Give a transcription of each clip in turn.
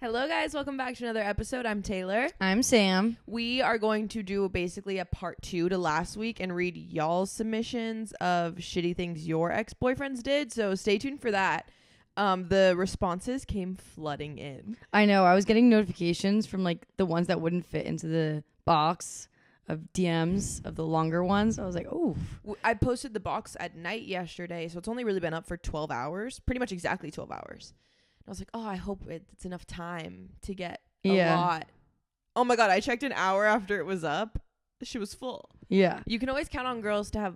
Hello, guys. Welcome back to another episode. I'm Taylor. I'm Sam. We are going to do basically a part 2 to last week and read y'all's submissions of shitty things your ex-boyfriends did. So stay tuned for that. The responses came flooding in. I know. I was getting notifications from like the ones that wouldn't fit into the box of DMs of the longer ones. I was like, oh. I posted the box at night yesterday, so it's only really been up for 12 hours. Pretty much exactly 12 hours. I was like, oh, I hope it's enough time to get a lot. Oh my God, I checked an hour after it was up. She was full. Yeah. You can always count on girls to have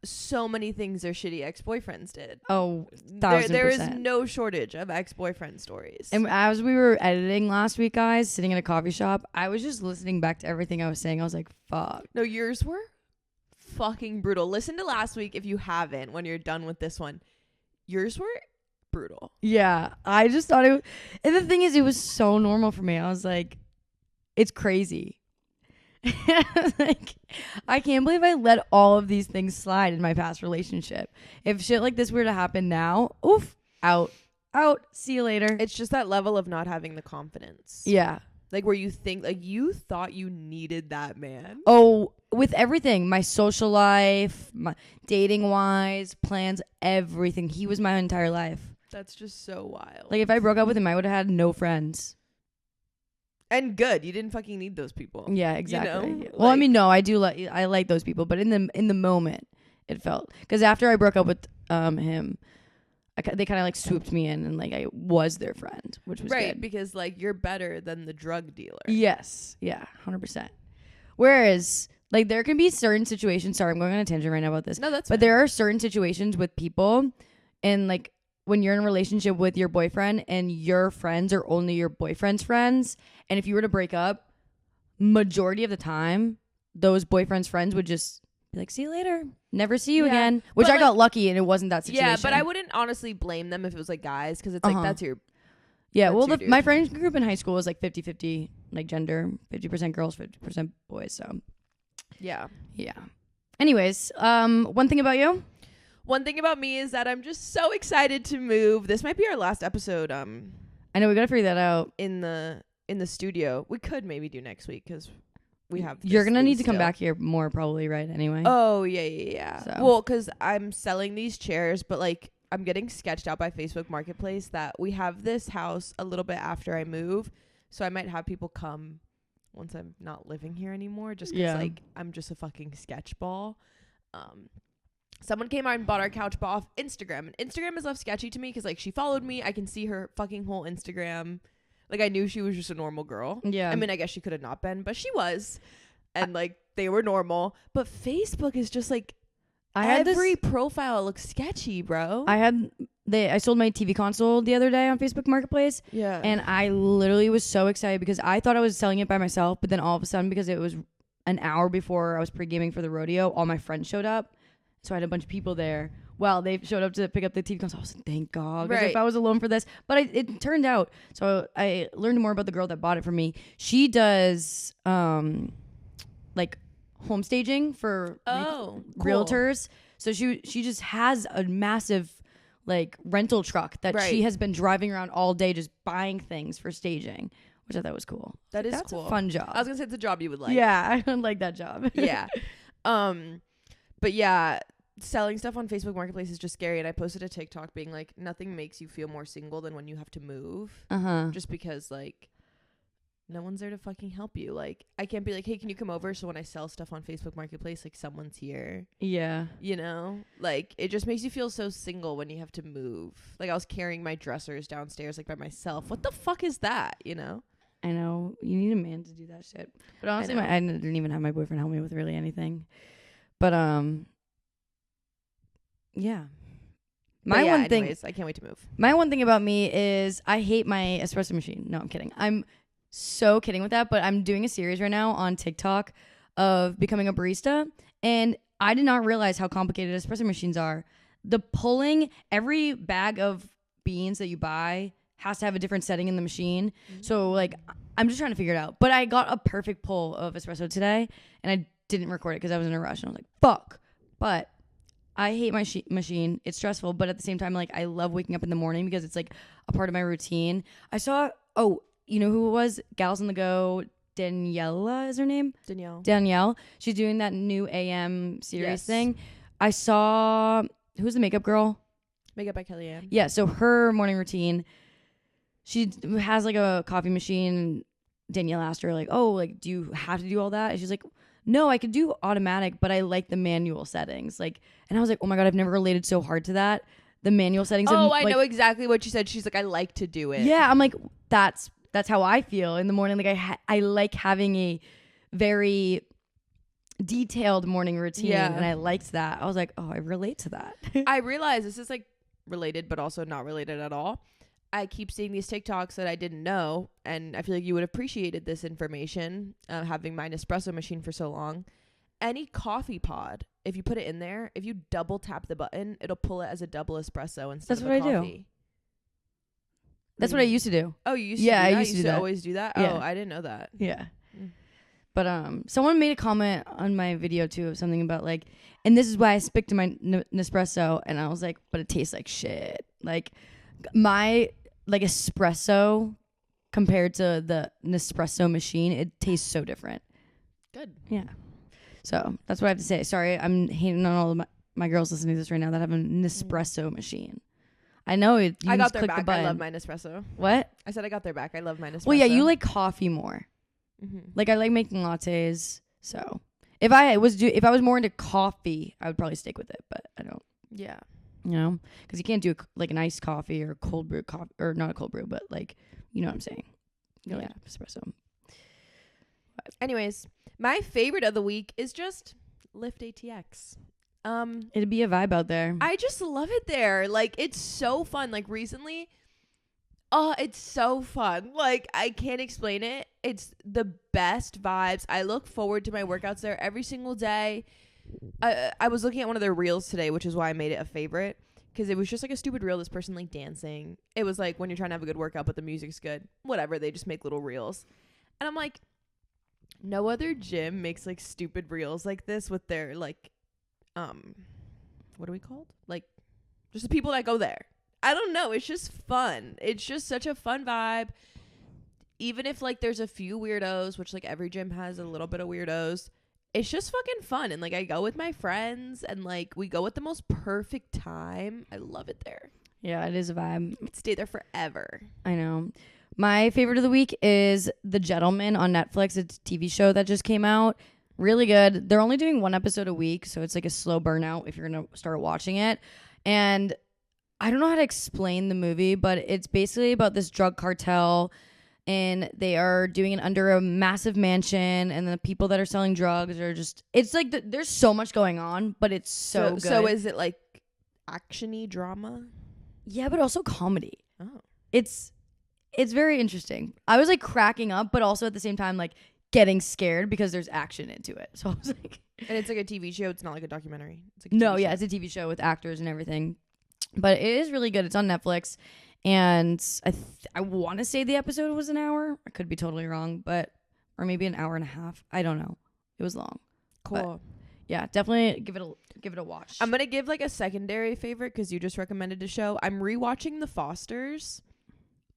so many things their shitty ex-boyfriends did. Oh, 1000%. There is no shortage of ex-boyfriend stories. And as we were editing last week, guys, sitting in a coffee shop, I was just listening back to everything I was saying. I was like, fuck. No, yours were fucking brutal. Listen to last week if you haven't when you're done with this one. Yours were brutal. Yeah, I just thought and the thing is, it was so normal for me. I was like, it's crazy. Like, I can't believe I let all of these things slide in my past relationship. If shit like this were to happen now, oof, out, see you later. It's just that level of not having the confidence. Yeah. Like where you think, like you thought you needed that man. Oh, with everything, my social life, my dating wise, plans, everything. He was my entire life. That's just so wild. Like if I broke up with him, I would have had no friends. And good, you didn't fucking need those people. Yeah, exactly. You know? Well, I mean, no, I like those people, but in the moment, it felt, because after I broke up with him, they kind of like swooped me in and like I was their friend, which was right, good. because like you're better than the drug dealer. Yes, yeah, 100%. Whereas like there can be certain situations. Sorry, I'm going on a tangent right now about this. No, that's but fine. there are certain situations with people, and like when you're in a relationship with your boyfriend and your friends are only your boyfriend's friends, and if you were to break up, majority of the time, those boyfriend's friends would just be like, see you later, never see you again. Which I got lucky and it wasn't that situation. Yeah, but I wouldn't honestly blame them if it was like guys, because it's like that's your... Yeah, well, my friend group in high school was like 50-50, like gender, 50% girls, 50% boys, so... Yeah. Yeah. Anyways, one thing about you? One thing about me is that I'm just so excited to move. This might be our last episode I know, we gotta figure that out. in the studio. We could maybe do next week because we have... You're gonna need to come still. back here more probably, right? Anyway. Oh, yeah. So. Well, because I'm selling these chairs, but like I'm getting sketched out by Facebook Marketplace that we have this house a little bit after I move. So I might have people come once I'm not living here anymore, just because like I'm just a fucking sketch ball. Someone came out and bought our couch off Instagram, and Instagram is left sketchy to me because like she followed me. I can see her fucking whole Instagram. Like I knew she was just a normal girl. Yeah. I mean, I guess she could have not been, but she was. And like they were normal. But Facebook is just like every profile looks sketchy, bro. I sold my TV console the other day on Facebook Marketplace. Yeah. And I literally was so excited because I thought I was selling it by myself, but then all of a sudden, because it was an hour before I was pre-gaming for the rodeo, all my friends showed up. So I had a bunch of people there. Well, they showed up to pick up the TV console. I was like, thank God. Because if I was alone for this. But it turned out. So I learned more about the girl that bought it for me. She does like home staging for realtors. So she just has a massive like rental truck that she has been driving around all day just buying things for staging, which I thought was cool. That's cool. That's a fun job. I was gonna say it's a job you would like. Yeah, I would like that job. Yeah. But yeah, selling stuff on Facebook Marketplace is just scary. And I posted a TikTok being like, nothing makes you feel more single than when you have to move. Just because like no one's there to fucking help you. Like I can't be like, hey, can you come over? So when I sell stuff on Facebook Marketplace, like someone's here. Yeah. You know, like it just makes you feel so single when you have to move. Like I was carrying my dressers downstairs like by myself. What the fuck is that? You know? I know, you need a man to do that shit. But honestly, I didn't even have my boyfriend help me with really anything. But yeah. Anyways, I can't wait to move. My one thing about me is I hate my espresso machine. No, I'm kidding. I'm so kidding with that, but I'm doing a series right now on TikTok of becoming a barista, and I did not realize how complicated espresso machines are. The pulling, every bag of beans that you buy has to have a different setting in the machine. So like I'm just trying to figure it out. But I got a perfect pull of espresso today, and I didn't record it because I was in a rush and I was like, fuck. But I hate my machine. It's stressful, but at the same time, like I love waking up in the morning because it's like a part of my routine. I saw you know who it was? Gals on the Go. Daniela is her name. Danielle. She's doing that new AM series thing. I saw, who's the makeup girl? Makeup by Kellyanne. Yeah. So her morning routine, she has like a coffee machine. Danielle asked her like, oh, like, do you have to do all that? And she's like, no, I could do automatic, but I like the manual settings. Like, and I was like, oh my God, I've never related so hard to that. The manual settings. Oh, I know exactly what she said. She's like, I like to do it. Yeah. I'm like, that's how I feel in the morning. Like I like having a very detailed morning routine, and I liked that. I was like, oh, I relate to that. I realize this is like related, but also not related at all. I keep seeing these TikToks that I didn't know, and I feel like you would have appreciated this information, having my Nespresso machine for so long. Any coffee pod, if you put it in there, if you double tap the button, it'll pull it as a double espresso instead of a coffee. That's what I do. That's what I used to do. Oh, you used to do that? I used to always do that? Yeah. Oh, I didn't know that. Yeah. But someone made a comment on my video too of something about like, and this is why I stick to my Nespresso, and I was like, but it tastes like shit. Like my espresso compared to the Nespresso machine, it tastes so different. Good. Yeah. So that's what I have to say. Sorry, I'm hating on all of my girls listening to this right now that have a Nespresso machine. I know it. I got their back. I love my Nespresso. What? I said I got their back. I love my Nespresso. Well, yeah, you like coffee more. Mm-hmm. Like I like making lattes. So if I was more into coffee, I would probably stick with it. But I don't. Yeah. You know, because you can't do like an iced coffee or cold brew coffee, or not a cold brew, but like, you know what I'm saying. You like espresso. But anyways, my favorite of the week is just Lyft ATX. It'd be a vibe out there. I just love it there. Like, it's so fun. Like, recently, it's so fun. Like, I can't explain it. It's the best vibes. I look forward to my workouts there every single day. I was looking at one of their reels today, which is why I made it a favorite, because it was just like a stupid reel. This person like dancing. It was like when you're trying to have a good workout, but the music's good. Whatever. They just make little reels. And I'm like, no other gym makes like stupid reels like this with their like, what are we called? Like, just the people that go there. I don't know. It's just fun. It's just such a fun vibe. Even if like there's a few weirdos, which like every gym has a little bit of weirdos, it's just fucking fun. And like I go with my friends, and like we go at the most perfect time. I love it there. Yeah, it is a vibe. I could stay there forever. I know. My favorite of the week is The Gentleman on Netflix. It's a TV show that just came out. Really good. They're only doing one episode a week, so it's like a slow burnout if you're going to start watching it. And I don't know how to explain the movie, but it's basically about this drug cartel, and they are doing it under a massive mansion, and the people that are selling drugs are just, it's like there's so much going on, but it's so good. So is it like action-y drama? Yeah, but also comedy. Oh. It's very interesting. I was like cracking up, but also at the same time like getting scared because there's action into it. So I was like, and it's like a TV show. It's not like a documentary. It's like it's a TV show with actors and everything. But it is really good. It's on Netflix, and I want to say the episode was an hour. I could be totally wrong, or maybe an hour and a half. I don't know. It was long. Cool. But yeah, definitely give it a watch. I'm gonna give like a secondary favorite because you just recommended a show. I'm rewatching The Fosters.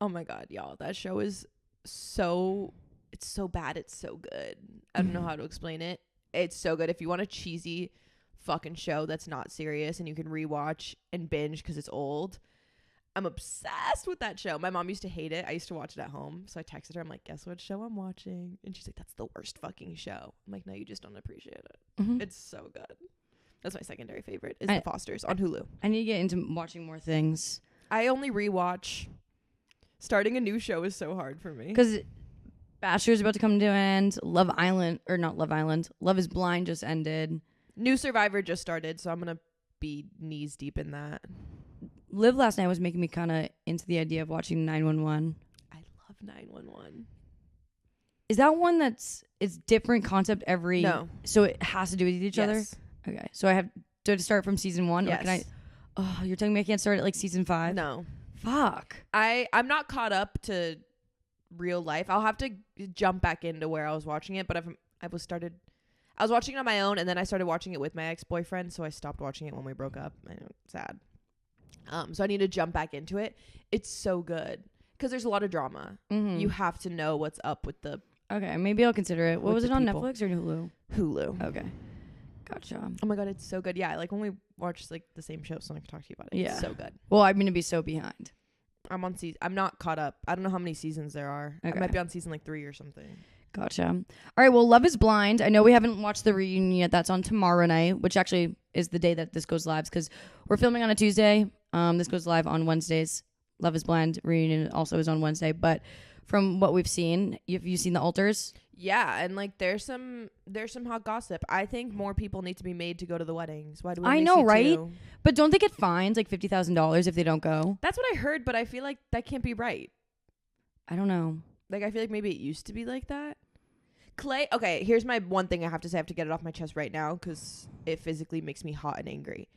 Oh my god, y'all, that show is it's so bad, it's so good. I don't know how to explain it. It's so good. If you want a cheesy fucking show that's not serious and you can rewatch and binge because it's old, I'm obsessed with that show. My mom used to hate it. I used to watch it at home, so I texted her. I'm like, guess what show I'm watching? And she's like, that's the worst fucking show. I'm like, no, you just don't appreciate it. Mm-hmm. It's so good. That's my secondary favorite is The Fosters on Hulu. I need to get into watching more things. I only rewatch. Starting a new show is so hard for me. Because Bachelor's about to come to an end. Love is Blind just ended. New Survivor just started, so I'm going to be knees deep in that. Live last night was making me kind of into the idea of watching 911. I love 911. Is that one it's different concept every... No. So it has to do with each other? Okay. So I have to start from season 1? Yes. Or can you're telling me I can't start at like season 5? No. Fuck. I'm not caught up to real life. I'll have to jump back into where I was watching it, but I was watching it on my own, and then I started watching it with my ex-boyfriend, so I stopped watching it when we broke up. I know, it's sad. So I need to jump back into it. It's so good. because there's a lot of drama. Mm-hmm. You have to know what's up with the Okay, maybe I'll consider it. What With was the it on people. Netflix or Hulu? Hulu. Okay, gotcha. Oh my god, it's so good. Yeah, like when we watch like the same show, so I can talk to you about it. Yeah. It's so good. Well, I'm gonna be so behind. I'm not caught up. I don't know how many seasons there are. Okay. I might be on season like 3 or something. Gotcha. All right. Well, Love is Blind. I know we haven't watched the reunion yet. That's on tomorrow night, which actually is the day that this goes live because we're filming on a Tuesday. This goes live on Wednesdays. Love is Blind reunion also is on Wednesday. But from what we've seen, have you seen the altars? Yeah, and like there's some hot gossip. I think more people need to be made to go to the weddings. Why do we I only know, see right? 2? But don't they get fined like $50,000 if they don't go? That's what I heard, but I feel like that can't be right. I don't know. Like I feel like maybe it used to be like that. Clay, okay, here's my one thing I have to say. I have to get it off my chest right now because it physically makes me hot and angry.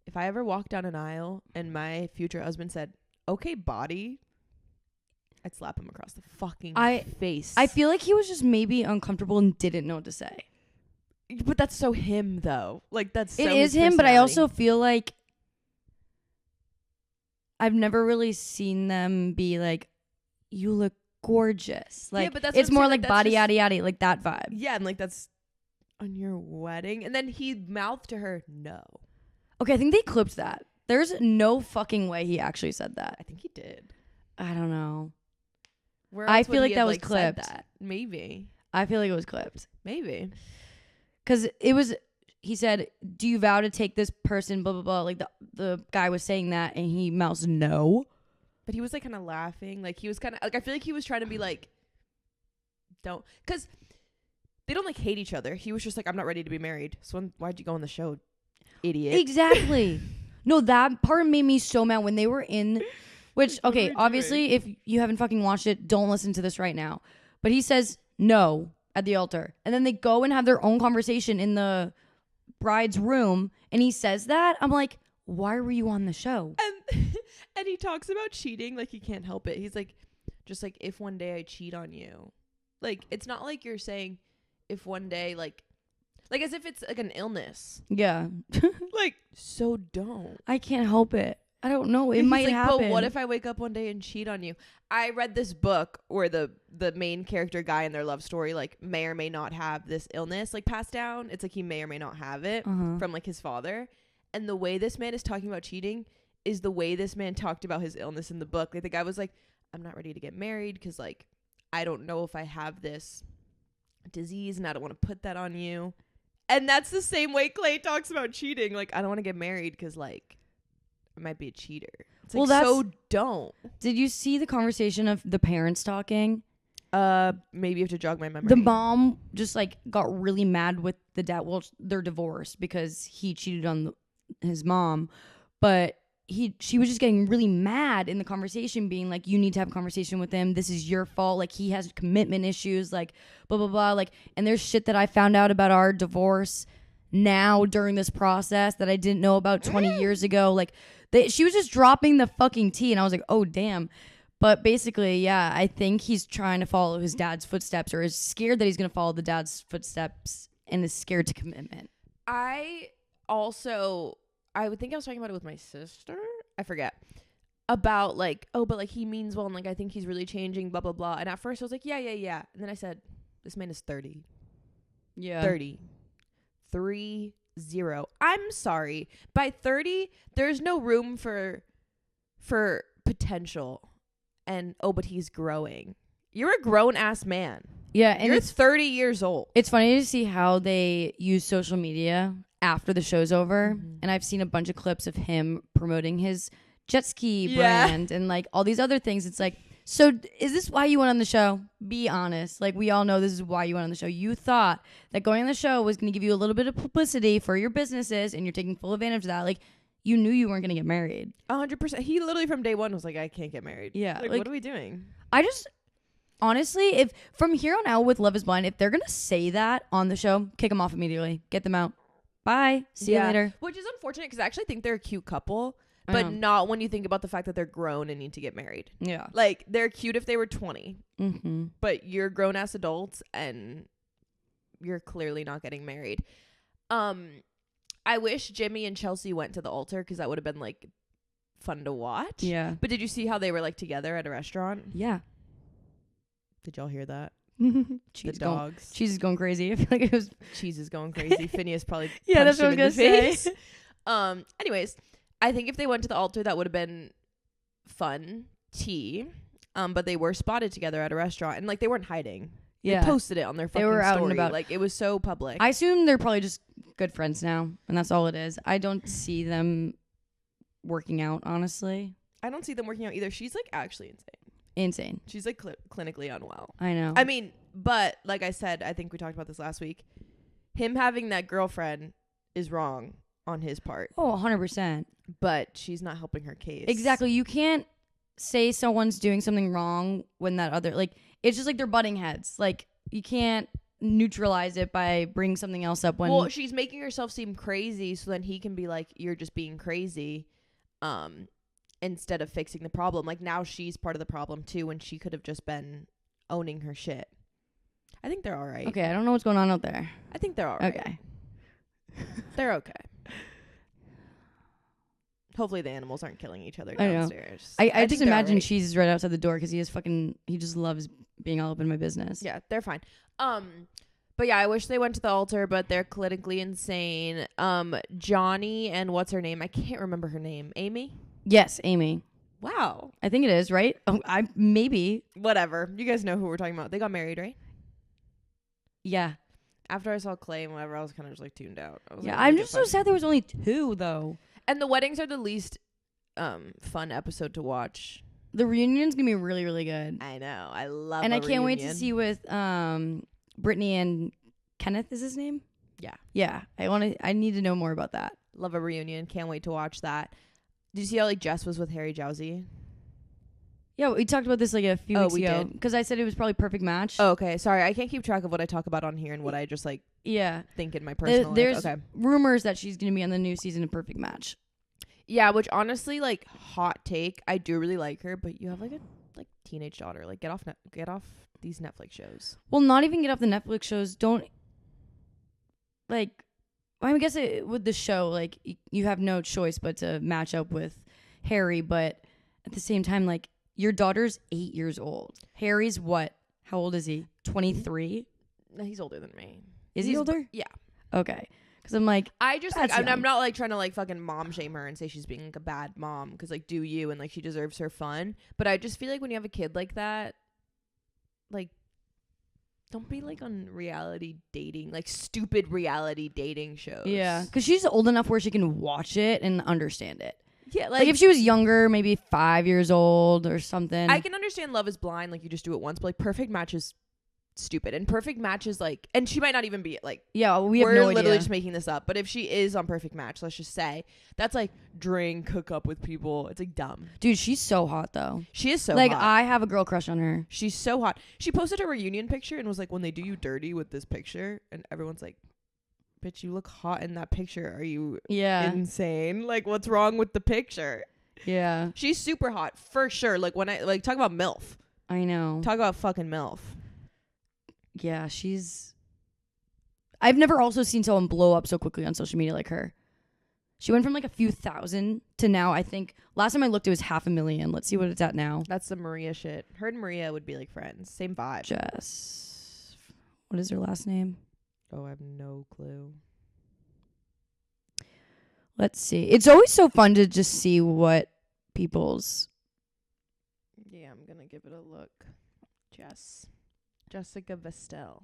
If I ever walked down an aisle and my future husband said, "Okay, body," I'd slap him across the fucking face. I feel like he was just maybe uncomfortable and didn't know what to say. But that's so him, though. Like, that's so It his is him, but I personality. also feel like I've never really seen them be like, you look gorgeous. Like, but that's it's what I'm more saying, like like, body that's yaddy yaddy, like that vibe. Yeah, and like that's on your wedding. And then he mouthed to her, "No." Okay, I think they clipped that. There's no fucking way he actually said that. I think he did. I don't know. Where I else feel would like he that have, was said clipped. that? Maybe. I feel like it was clipped. Maybe. Because it was, he said, "Do you vow to take this person, blah, blah, blah." Like the guy was saying that and he mouthed no. But he was like kind of laughing. Like he was kind of like, I feel like he was trying to be like, don't. Because they don't like hate each other. He was just like, "I'm not ready to be married." So why'd you go on the show, idiot? Exactly. No, that part made me so mad when they were in, which, What were okay, we obviously, if you haven't fucking watched it, don't listen to this right now. But he says no at the altar. And then they go and have their own conversation in the bride's room. And he says that. I'm like, why were you on the show? And he talks about cheating like he can't help it. He's like, just like, if one day I cheat on you. Like, it's not like you're saying if one day, like as if it's like an illness. Yeah. Like, so don't. I can't help it. I don't know. It He's might like, happen. But what if I wake up one day and cheat on you? I read this book where the main character guy in their love story like may or may not have this illness like passed down. It's like he may or may not have it from like his father. And the way this man is talking about cheating is the way this man talked about his illness in the book. Like the guy was like, "I'm not ready to get married because like I don't know if I have this disease and I don't want to put that on you." And that's the same way Clay talks about cheating. Like, "I don't want to get married because like I might be a cheater." It's like, Well, so don't. Did you see the conversation of the parents talking? Maybe you have to jog my memory. The mom just like got really mad with the dad. Well, they're divorced because he cheated on his mom, but she was just getting really mad in the conversation, being like, "You need to have a conversation with him. This is your fault. Like he has commitment issues. Like blah blah blah. Like and there's shit that I found out about our divorce now during this process that I didn't know about 20 years ago. Like she was just dropping the fucking tea, and I was like, oh damn." But basically, yeah, I think he's trying to follow his dad's footsteps, or is scared that he's gonna follow the dad's footsteps, and is scared to commitment. I would think I was talking about it with my sister. I forget. About like, oh, but like he means well and like I think he's really changing, blah blah blah. And at first I was like, yeah. And then I said, this man is 30. Yeah. 30. 30. I'm sorry. By 30, there's no room for potential. And but he's growing. You're a grown ass man. Yeah, and You're 30 years old. It's funny to see how they use social media after the show's over. And I've seen a bunch of clips of him promoting his jet ski brand and like all these other things. It's like, so is this why you went on the show? Be honest. Like we all know this is why you went on the show. You thought that going on the show was going to give you a little bit of publicity for your businesses, and you're taking full advantage of that. Like you knew you weren't going to get married. 100%. He literally from day one was like, "I can't get married." Yeah. Like what are we doing? I just, honestly, if from here on out with Love is Blind, if they're going to say that on the show, kick them off immediately. Get them out. Bye. See you later. Which is unfortunate because I actually think they're a cute couple, but not when you think about the fact that they're grown and need to get married. Yeah. Like they're cute if they were 20, Mm-hmm. but you're grown ass adults and you're clearly not getting married. I wish Jimmy and Chelsea went to the altar because that would have been like fun to watch. Yeah. But did you see how they were like together at a restaurant? Yeah. Did y'all hear that? Cheese The dogs. Cheese is going crazy. I feel like it was. Cheese is going crazy. Phineas probably Yeah, that's punched what I him was in gonna the say. face. Anyways, I think if they went to the altar, that would have been fun tea. But they were spotted together at a restaurant, and like they weren't hiding. Yeah. They posted it on their fucking were out and story. about. Like it was so public. I assume they're probably just good friends now, and that's all it is. I don't see them working out, honestly. I don't see them working out either. She's like actually insane. Insane. She's like clinically unwell. I know. I mean, but like I said, I think we talked about this last week. Him having that girlfriend is wrong on his part. Oh, 100%. But she's not helping her case. Exactly. You can't say someone's doing something wrong when that other, like, it's just like they're butting heads. Like, you can't neutralize it by bringing something else up when. Well, she's making herself seem crazy so then he can be like, you're just being crazy. Instead of fixing the problem. Like now she's part of the problem too when she could have just been owning her shit. I think they're all right. Okay, I don't know what's going on out there. I think they're all right. Okay. They're okay. Hopefully the animals aren't killing each other I know. downstairs. I just think they're imagine all right. Cheese is right outside the door because he just loves being all up in my business. Yeah, they're fine. But yeah, I wish they went to the altar, but they're clinically insane. Johnny and what's her name? I can't remember her name. Amy? Yes, Amy. Wow. I think it is, right? Oh, maybe. Whatever. You guys know who we're talking about. They got married, right? Yeah. After I saw Clay and whatever, I was kind of just like tuned out. I was Yeah, like, I'm "Okay, just so fine." sad there was only 2 though. And the weddings are the least fun episode to watch. The reunion's gonna be really, really good. I know. I love And a I can't wait to reunion. see with Brittany and Kenneth is his name? Yeah. Yeah. I need to know more about that. Love a reunion. Can't wait to watch that. Did you see how like Jess was with Harry Jowsey? Yeah, we talked about this like a few weeks we ago. did. Because I said it was probably perfect match. Oh, okay. Sorry. I can't keep track of what I talk about on here and what I just like Yeah. think in my personal There's life. Okay. rumors that she's going to be on the new season of Perfect Match. Yeah, which honestly, like, hot take. I do really like her, but you have like a teenage daughter. Like, get off these Netflix shows. Well, not even get off the Netflix shows. Don't, like, I guess with the show, like, you have no choice but to match up with Harry. But at the same time, like, your daughter's 8 years old. Harry's what? How old is he? 23? No, he's older than me. Is he older? Yeah. Okay. Because I'm like, I just That's like I'm young. not like trying to like fucking mom shame her and say she's being like a bad mom because like do you and like she deserves her fun. But I just feel like when you have a kid like that, like don't be like on reality dating, like stupid reality dating shows. yeah. Because she's old enough where she can watch it and understand it. Yeah, Like if she was younger, maybe 5 years old or something. I can understand Love is Blind, like you just do it once, but like Perfect Match is stupid. And Perfect Match is like, and she might not even be like, yeah, we have we're no literally idea. just making this up. But if she is on Perfect Match, let's just say that's like drink, hook up with people. It's like dumb. Dude, she's so hot though. She is so like hot. I have a girl crush on her. She's so hot. She posted her reunion picture and was like, when they do you dirty with this picture, and everyone's like, bitch, you look hot in that picture. Are you Yeah. insane? Like, what's wrong with the picture? Yeah. She's super hot for sure. Like when I like talk about MILF. I know. Talk about fucking MILF. Yeah, I've never also seen someone blow up so quickly on social media like her. She went from like a few thousand to now, I think, last time I looked, it was 500,000. Let's see what it's at now. That's the Maria shit. Her and Maria would be like friends. Same vibe. Jess. What is her last name? Oh, I have no clue. Let's see. It's always so fun to just see what people's. Yeah, I'm gonna give it a look. Jessica Vestel.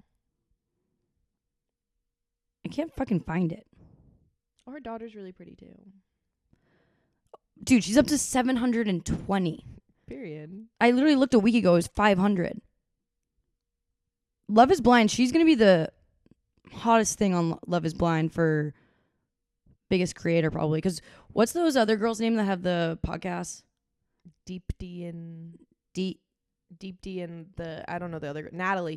I can't fucking find it. Oh, her daughter's really pretty too. Dude, she's up to 720. Period. I literally looked a week ago. It was 500. Love is Blind. She's going to be the hottest thing on Love is Blind for biggest creator probably. Because what's those other girls' name that have the podcast? Deep D and the I don't know the other Natalie.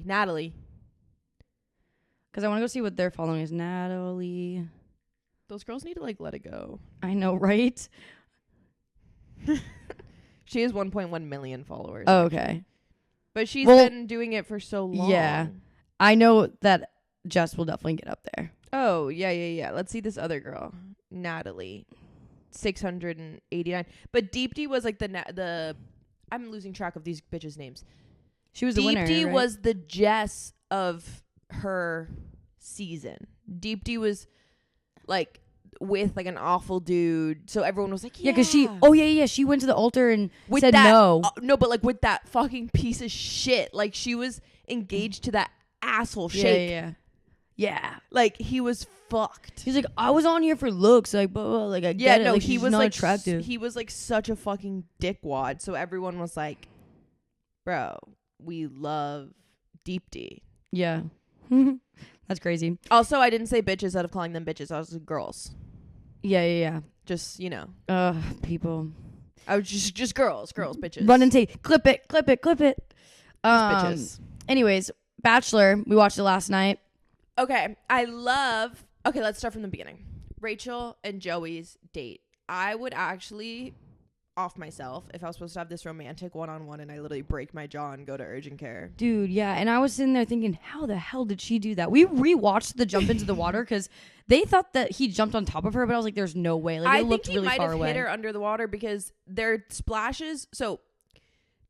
Because I want to go see what they're following is. Natalie. Those girls need to like let it go. I know, right? She has 1.1 million followers. Oh, okay. But she's Well, been doing it for so long. yeah. I know that Jess will definitely get up there. Oh, yeah. Let's see this other girl. Natalie. 689. But Deepti was like the I'm losing track of these bitches' names. She was the winner, Deepti right? was the Jess of her season. Deepti was like with like an awful dude, so everyone was like, yeah, because she went to the altar and with said that, no. No, but like with that fucking piece of shit, like she was engaged to that asshole Shake. Yeah. Like he was fucked. He's like, I was on here for looks, like, but like, I get it. No, Like, he she's was not like attractive. he was like such a fucking dickwad. So everyone was like, bro, we love Deepti. Yeah. That's crazy. Also, I didn't say bitches out of calling them bitches. I was like girls. Yeah. Just, you know. People. I was just girls, bitches. Run and take, clip it. Bitches. Anyways, Bachelor, we watched it last night. Okay, let's start from the beginning. Rachel and Joey's date. I would actually off myself if I was supposed to have this romantic one-on-one and I literally break my jaw and go to urgent care. Dude, yeah. And I was sitting there thinking, how the hell did she do that? We rewatched the jump into the water because they thought that he jumped on top of her, but I was like, there's no way. Like, it looked really far away. I think he might have hit her under the water because their splashes, so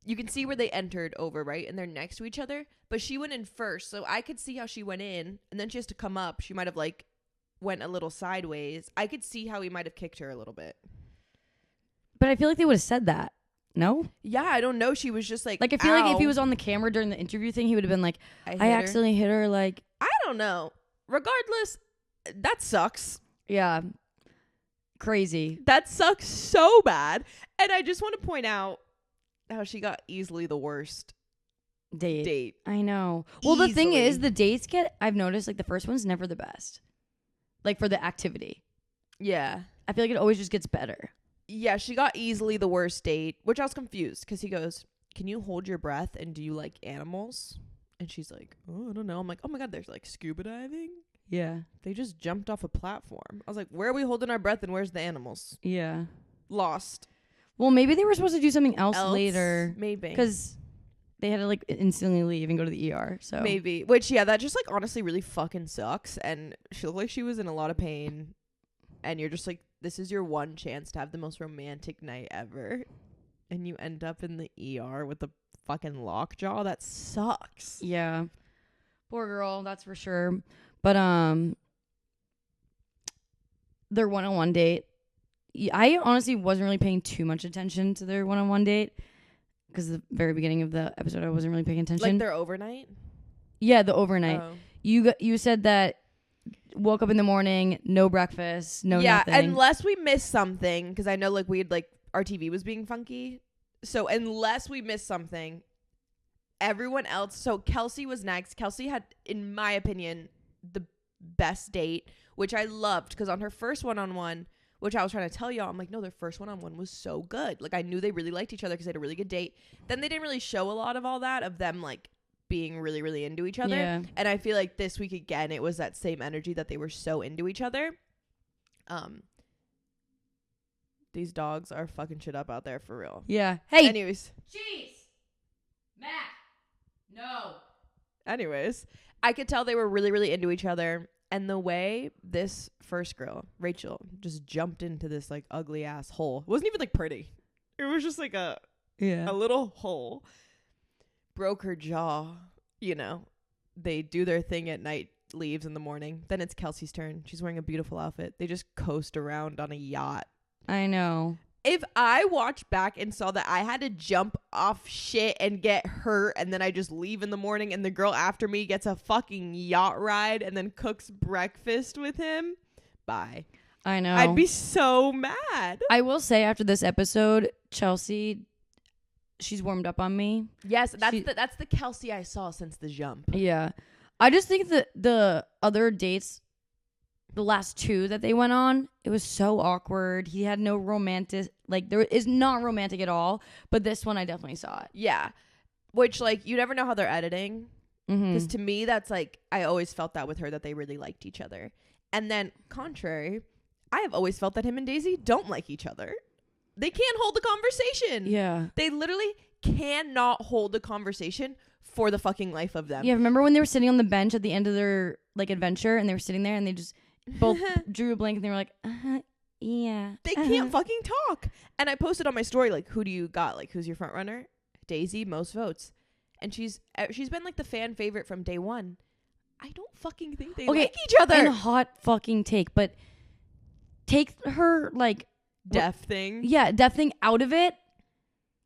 you can see where they entered over, right? And they're next to each other, but she went in first. So I could see how she went in and then she has to come up. She might have like went a little sideways. I could see how he might have kicked her a little bit. But I feel like they would have said that. No? Yeah, I don't know. She was just like, I feel like if he was on the camera during the interview thing, he would have been like, I accidentally hit her. Like, I don't know. Regardless, that sucks. Yeah. Crazy. That sucks so bad. And I just want to point out how she got easily the worst date. I know. Well, the thing is, the dates I've noticed, like, the first one's never the best. Like, for the activity. Yeah. I feel like it always just gets better. Yeah, she got easily the worst date, which I was confused because he goes, can you hold your breath and do you like animals? And she's like, oh, I don't know. I'm like, oh my God, there's like scuba diving. Yeah. They just jumped off a platform. I was like, where are we holding our breath and where's the animals? Yeah. Lost. Well, maybe they were supposed to do something else later. Maybe. Because they had to like instantly leave and go to the ER. So maybe. Which, yeah, that just like honestly really fucking sucks. And she looked like she was in a lot of pain. And you're just like, this is your one chance to have the most romantic night ever. And you end up in the ER with a fucking lockjaw. That sucks. Yeah. Poor girl, that's for sure. But their one-on-one date, I honestly wasn't really paying too much attention to their one-on-one date because the very beginning of the episode I wasn't really paying attention. Like their overnight? Yeah, the overnight. Oh. You said that woke up in the morning, no breakfast, nothing. Yeah, unless we missed something, because I know like we'd like our TV was being funky. So unless we missed something, everyone else. So Kelsey was next. Kelsey had, in my opinion, the best date, which I loved because on her first one-on-one, which I was trying to tell y'all, I'm like, no, their first one-on-one was so good. Like I knew they really liked each other because they had a really good date. Then they didn't really show a lot of all that of them like being really, really into each other. Yeah. And I feel like this week again, it was that same energy that they were so into each other. These dogs are fucking shit up out there for real. Yeah. Hey. Anyways. Cheese. Mac. No. Anyways, I could tell they were really, really into each other. And the way this first girl, Rachel, just jumped into this like ugly ass hole. It wasn't even like pretty. It was just like a little hole. Broke her jaw. You know, they do their thing at night, leaves in the morning. Then it's Kelsey's turn. She's wearing a beautiful outfit. They just coast around on a yacht. I know. If I watched back and saw that I had to jump off shit and get hurt and then I just leave in the morning and the girl after me gets a fucking yacht ride and then cooks breakfast with him, bye. I know. I'd be so mad. I will say after this episode, Chelsea, she's warmed up on me. Yes, that's the Kelsey I saw since the jump. Yeah. I just think that the other dates, the last two that they went on, it was so awkward. He had no romantic, like there is not romantic at all. But this one, I definitely saw it. Yeah, which like you never know how they're editing, because to me that's like I always felt that with her that they really liked each other. And then contrary, I have always felt that him and Daisy don't like each other. They can't hold a conversation. Yeah, they literally cannot hold a conversation for the fucking life of them. Yeah, remember when they were sitting on the bench at the end of their like adventure and they were sitting there and they just both drew a blank and they were like, Yeah. They can't fucking talk. And I posted on my story, like, who do you got? Like, who's your front runner? Daisy, most votes. And she's been like the fan favorite from day one. I don't fucking think they like each other. And hot fucking take, but take her like deaf thing. Yeah, deaf thing out of it.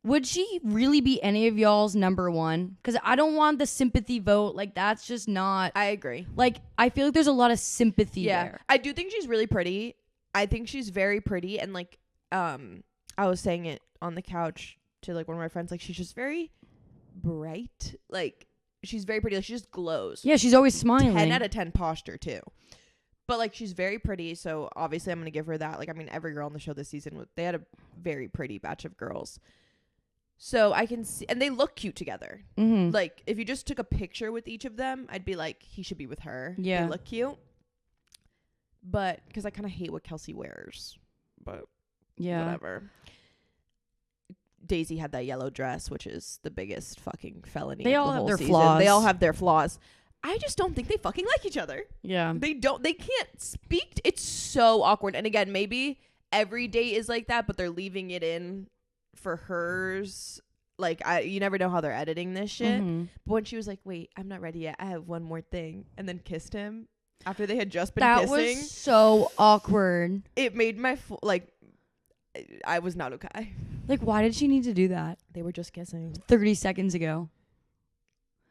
Would she really be any of y'all's number one? Because I don't want the sympathy vote. Like, that's just not. I agree. Like, I feel like there's a lot of sympathy there. I do think she's really pretty. I think she's very pretty. And, like, I was saying it on the couch to, like, one of my friends. Like, she's just very bright. Like, she's very pretty. Like, she just glows. Yeah, she's always smiling. 10 out of 10 posture, too. But, like, she's very pretty. So, obviously, I'm going to give her that. Like, I mean, every girl on the show this season, they had a very pretty batch of girls. So I can see, and they look cute together. Mm-hmm. Like, if you just took a picture with each of them, I'd be like, he should be with her. Yeah. They look cute. But, because I kind of hate what Kelsey wears. But, yeah, whatever. Daisy had that yellow dress, which is the biggest fucking felony. They of all the have whole their season. flaws. They all have their flaws. I just don't think they fucking like each other. Yeah. They can't speak. It's so awkward. And again, maybe every date is like that, but they're leaving it in for hers. Like, you never know how they're editing this shit. Mm-hmm. But when she was like, wait, I'm not ready yet, I have one more thing, and then kissed him after they had just been that kissing, was so awkward. it made my I was not okay. Like, why did she need to do that They were just kissing. 30 seconds ago?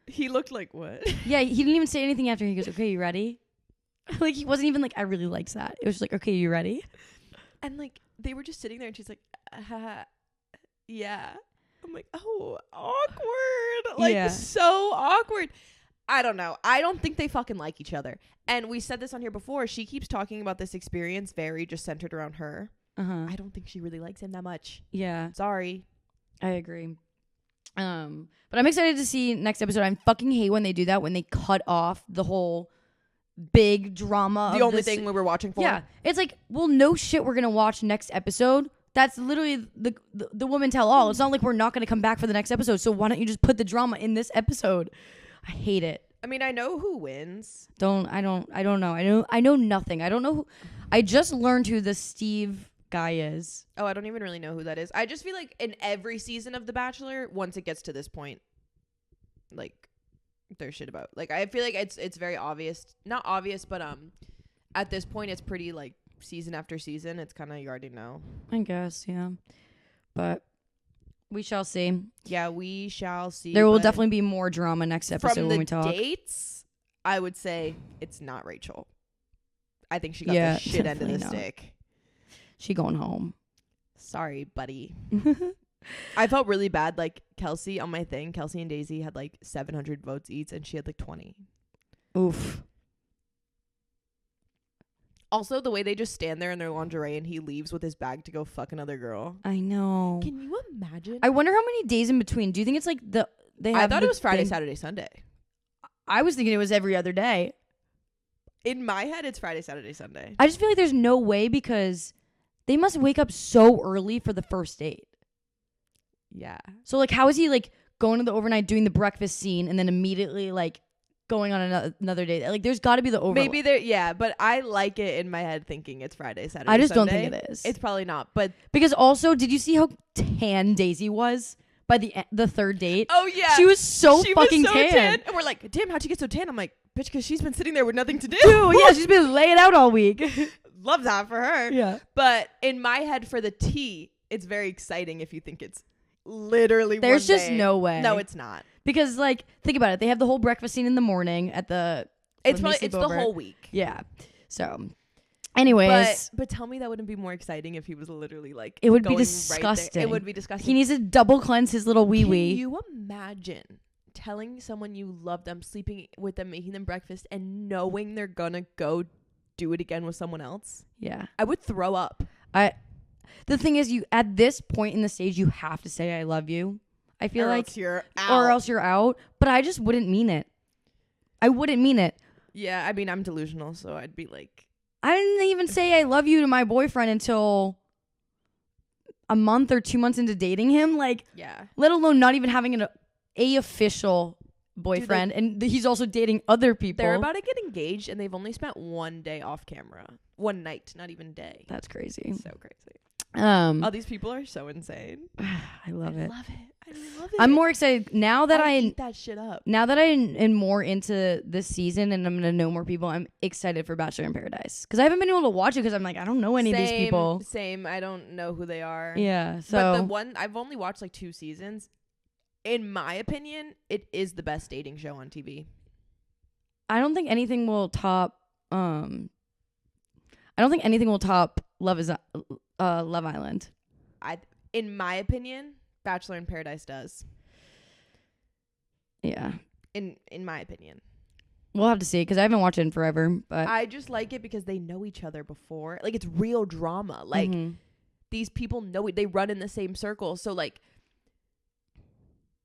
He looked like what? Yeah, he didn't even say anything after. He goes, okay, you ready? Like, he wasn't even like, I really liked that. It was just like, okay, you ready? And like, they were just sitting there, and she's like, yeah. I'm like, oh, awkward. Like, Yeah. so awkward. I don't know. I don't think they fucking like each other. And we said this on here before. She keeps talking about this experience very just centered around her. Uh-huh. I don't think she really likes him that much. Yeah, Sorry. I agree. But I'm excited to see next episode. I fucking hate when they do that, when they cut off the whole big drama. The only thing we were watching for. Yeah, it's like, well, no shit, we're gonna watch next episode. That's literally the woman tell all. It's not like we're not gonna come back for the next episode. So why don't you just put the drama in this episode? I hate it. I mean, I know who wins. I don't know. I know nothing. I don't know who. I just learned who the Steve guy is. Oh, I don't even really know who that is. I just feel like in every season of The Bachelor, once it gets to this point, like, there's shit about. Like, I feel like it's very obvious. Not obvious, but at this point, it's pretty, like, season after season. It's kind of, you already know. I guess, yeah. But we shall see. Yeah, we shall see. There will definitely be more drama next episode from when the we talk. dates, I would say it's not Rachel. I think she got Yeah, the shit end of the definitely not. stick. She going home. Sorry, buddy. I felt really bad. Like, Kelsey on my thing, Kelsey and Daisy had like 700 votes each, and she had like 20. Oof. Also, the way they just stand there in their lingerie and he leaves with his bag to go fuck another girl. I know. Can you imagine? I wonder how many days in between. Do you think it's like they have I thought the it was Friday, thing- Saturday, Sunday. I was thinking it was every other day. In my head, it's Friday, Saturday, Sunday. I just feel like there's no way, because they must wake up so early for the first date. Yeah. So, like, how is he, like, going to the overnight, doing the breakfast scene, and then immediately, like, going on another date? Like, there's got to be the overlap. Maybe there, yeah, but I like it in my head thinking it's Friday, Saturday, I just Sunday. don't think it is. It's probably not, but... Because also, did you see how tan Daisy was by the third date? Oh, yeah. She was so fucking tan. And we're like, damn, how'd you get so tan? I'm like, bitch, because she's been sitting there with nothing to do. Dude, yeah, she's been laying out all week. Love that for her. Yeah. But in my head, for the tea, it's very exciting if you think it's literally There's one just day. no way. No, it's not. Because, like, think about it. They have the whole breakfast scene in the morning at the... It's when they probably sleep the over. whole week. Yeah. So, anyways. But tell me that wouldn't be more exciting if he was literally like... It would be going right disgusting. there. It would be disgusting. He needs to double cleanse his little wee-wee. Can you imagine telling someone you love them, sleeping with them, making them breakfast, and knowing they're gonna go do it again with someone else? Yeah. I would throw up. The thing is, you at this point in the stage, you have to say I love you. I feel like, else you're out. or else you're out. But I just wouldn't mean it. I wouldn't mean it. Yeah, I mean, I'm delusional, so I'd be like... I didn't even say I love you to my boyfriend until a month or 2 months into dating him. Like, Yeah. let alone not even having a official boyfriend. And he's also dating other people. They're about to get engaged, and they've only spent one day off camera. one night, not even day. That's crazy. So crazy. Oh, These people are so insane. I love it. I love it. I'm more excited now that I eat that shit up. Now that I'm more into this season and I'm gonna know more people, I'm excited for Bachelor in Paradise because I haven't been able to watch it because I'm like I don't know any of these people. Same. I don't know who they are. Yeah. So but the one I've only watched like 2 seasons. In my opinion, it is the best dating show on TV. I don't think anything will top. I don't think anything will top Love Island. In my opinion, Bachelor in Paradise does. Yeah. In my opinion. We'll have to see because I haven't watched it in forever. But I just like it because they know each other before. Like it's real drama. Like these people know it. They run in the same circle. So like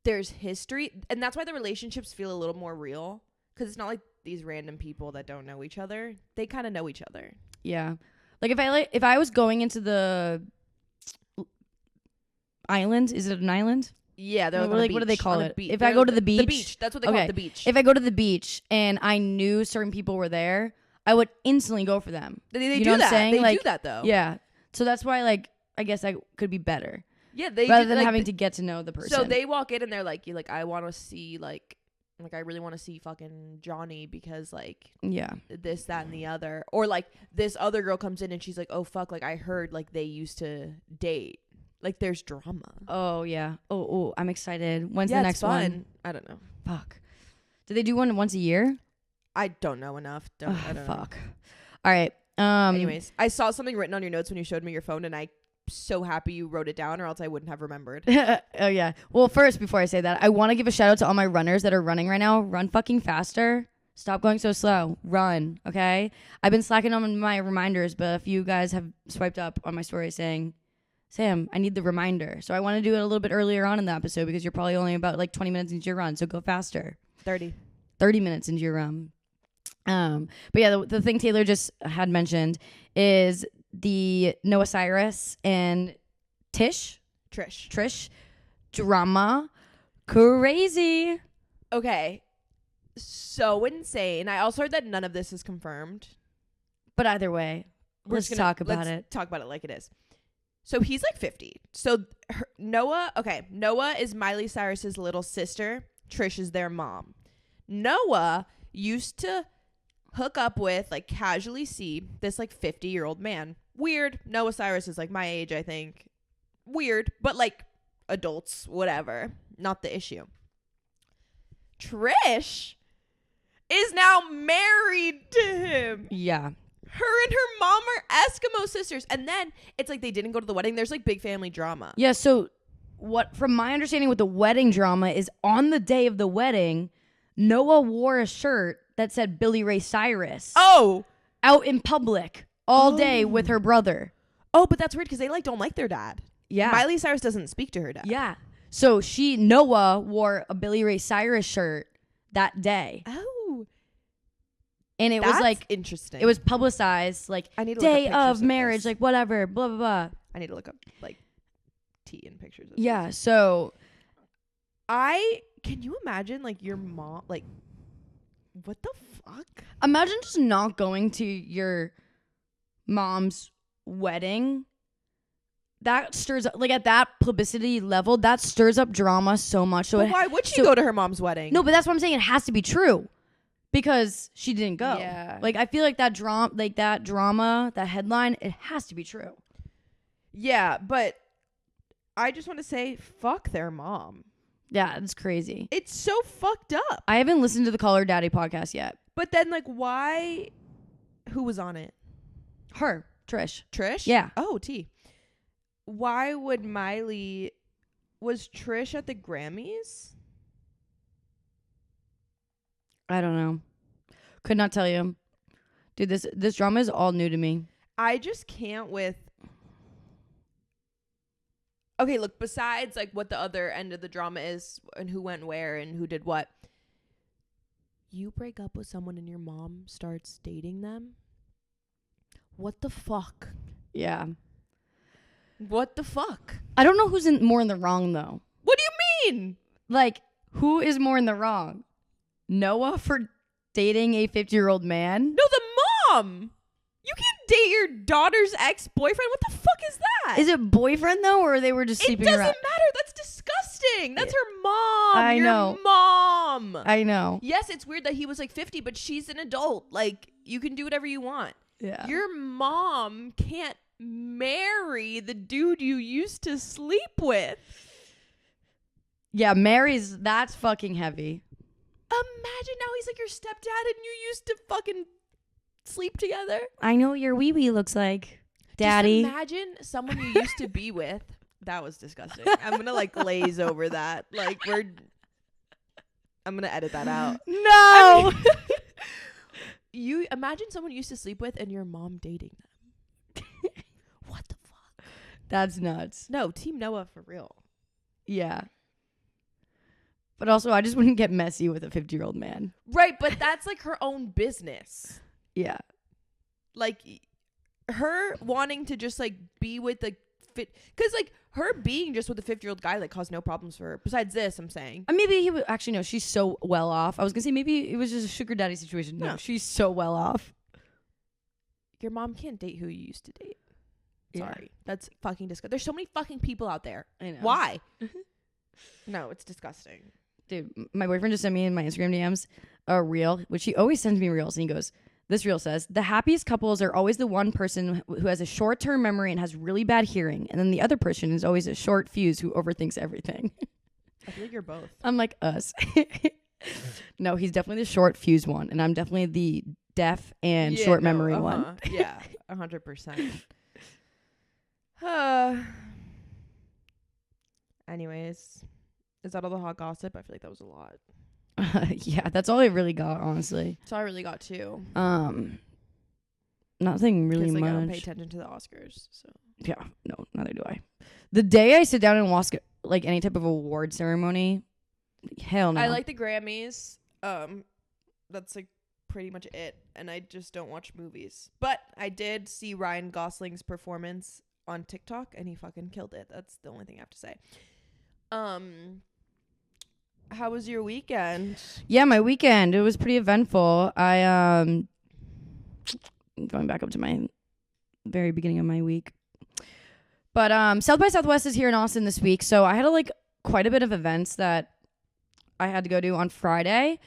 there's history, and that's why the relationships feel a little more real because it's not like these random people that don't know each other. They kind of know each other. Yeah. Like if I was going into the island, is it an island? Yeah, they're like what do they call it? If I go to the beach, that's what they call it, the beach. If I go to the beach and I knew certain people were there, I would instantly go for them. They you do know that. What I'm saying? They like, do that though. Yeah. So that's why like I guess I could be better. Yeah, rather than having to get to know the person. So they walk in and they're like, I want to see like I really want to see fucking Johnny because like this, that, and the other. Or like this other girl comes in and she's like, oh fuck, like I heard like they used to date. Like there's drama. Oh yeah. Oh, I'm excited. When's the next one? I don't know. Fuck. Do they do one once a year? I don't know enough. I don't fuck. Know. All right. Anyways, I saw something written on your notes when you showed me your phone, and I'm so happy you wrote it down, or else I wouldn't have remembered. Oh yeah. Well, first, before I say that, I want to give a shout out to all my runners that are running right now. Run fucking faster. Stop going so slow. Run. Okay. I've been slacking on my reminders, but a few guys have swiped up on my story saying, Sam, I need the reminder. So I want to do it a little bit earlier on in the episode because you're probably only about like 20 minutes into your run. So go faster. 30 minutes into your run. But yeah, the thing Taylor just had mentioned is the Noah Cyrus and Trish drama. Crazy. Okay. So insane. I also heard that none of this is confirmed. But either way, let's talk about it. Talk about it like it is. So he's like 50. So Noah is Miley Cyrus's little sister. Trish is their mom. Noah used to hook up with, like casually see this like 50-year-old man. Weird. Noah Cyrus is like my age, I think. Weird, but like adults, whatever. Not the issue. Trish is now married to him. Yeah. Her and her mom are Eskimo sisters. And then it's like they didn't go to the wedding. There's like big family drama. Yeah, so what from my understanding with the wedding drama is on the day of the wedding, Noah wore a shirt that said Billy Ray Cyrus. Oh. Out in public all day with her brother. Oh, but that's weird because they like don't like their dad. Yeah. Miley Cyrus doesn't speak to her dad. Yeah. So Noah wore a Billy Ray Cyrus shirt that day. Oh. And it That's was like interesting. It was publicized like I need to day look up of marriage, like whatever, blah blah blah. I need to look up like tea and pictures of yeah, this. so can you imagine like your mom like what the fuck? Imagine just not going to your mom's wedding. That stirs up, like at that publicity level, that stirs up drama so much. So why would she go to her mom's wedding? No, but that's what I'm saying. It has to be true because she didn't go. Yeah. Like I feel like that drama, that headline, it has to be true. Yeah, but I just want to say, fuck their mom. Yeah, it's crazy. It's so fucked up. I haven't listened to the Call Her Daddy podcast yet. But then, like, why? Who was on it? Her, Trish. Trish? Yeah. Oh, T. Why would Miley? Was Trish at the Grammys? I don't know. Could not tell you. Dude, this drama is all new to me. I just can't with... Okay, look, besides like what the other end of the drama is and who went where and who did what, you break up with someone and your mom starts dating them? What the fuck? Yeah. What the fuck? I don't know who's more in the wrong, though. What do you mean? Like, who is more in the wrong? Noah for dating a 50-year-old man? No, the mom. You can't date your daughter's ex-boyfriend. What the fuck is that? Is it boyfriend though, or they were just sleeping around? It doesn't matter. That's disgusting. That's her mom. I your know. Mom. I know. Yes, it's weird that he was like 50, but she's an adult. Like, you can do whatever you want. Yeah. Your mom can't marry the dude you used to sleep with. Yeah, that's fucking heavy. Imagine now he's like your stepdad and you used to fucking sleep together. I know what your wee-wee looks like, daddy. Just imagine someone you used to be with. That was disgusting. I'm gonna like glaze over that. Like I'm gonna edit that out. No. You imagine someone you used to sleep with and your mom dating them. What the fuck? That's nuts. No, Team Noah for real. Yeah. But also, I just wouldn't get messy with a 50-year-old man. Right, but that's like her own business. Yeah. Like her wanting to just like be with the fit, because like her being just with a 50-year-old guy like caused no problems for her. Besides this, I'm saying. Maybe he would actually no. She's so well off. I was gonna say maybe it was just a sugar daddy situation. No, she's so well off. Your mom can't date who you used to date. Yeah. Sorry, that's fucking disgusting. There's so many fucking people out there. I know. Why? No, it's disgusting. Dude, my boyfriend just sent me in my Instagram DMs a reel, which he always sends me reels, and he goes, this reel says, the happiest couples are always the one person who has a short-term memory and has really bad hearing, and then the other person is always a short fuse who overthinks everything. I feel like you're both. I'm like, us. No, he's definitely the short fuse one, and I'm definitely the deaf and short memory one. Yeah, 100%. Anyways, is that all the hot gossip? I feel like that was a lot. Yeah, that's all I really got, honestly. That's all I really got too. Nothing really like, much. I don't pay attention to the Oscars, so yeah, no, neither do I. The day I sit down and watch like any type of award ceremony, hell no. I like the Grammys. That's like pretty much it, and I just don't watch movies. But I did see Ryan Gosling's performance on TikTok, and he fucking killed it. That's the only thing I have to say. How was your weekend? Yeah, my weekend, it was pretty eventful. I going back up to my very beginning of my week. But South by Southwest is here in Austin this week, so I had quite a bit of events that I had to go to on Friday.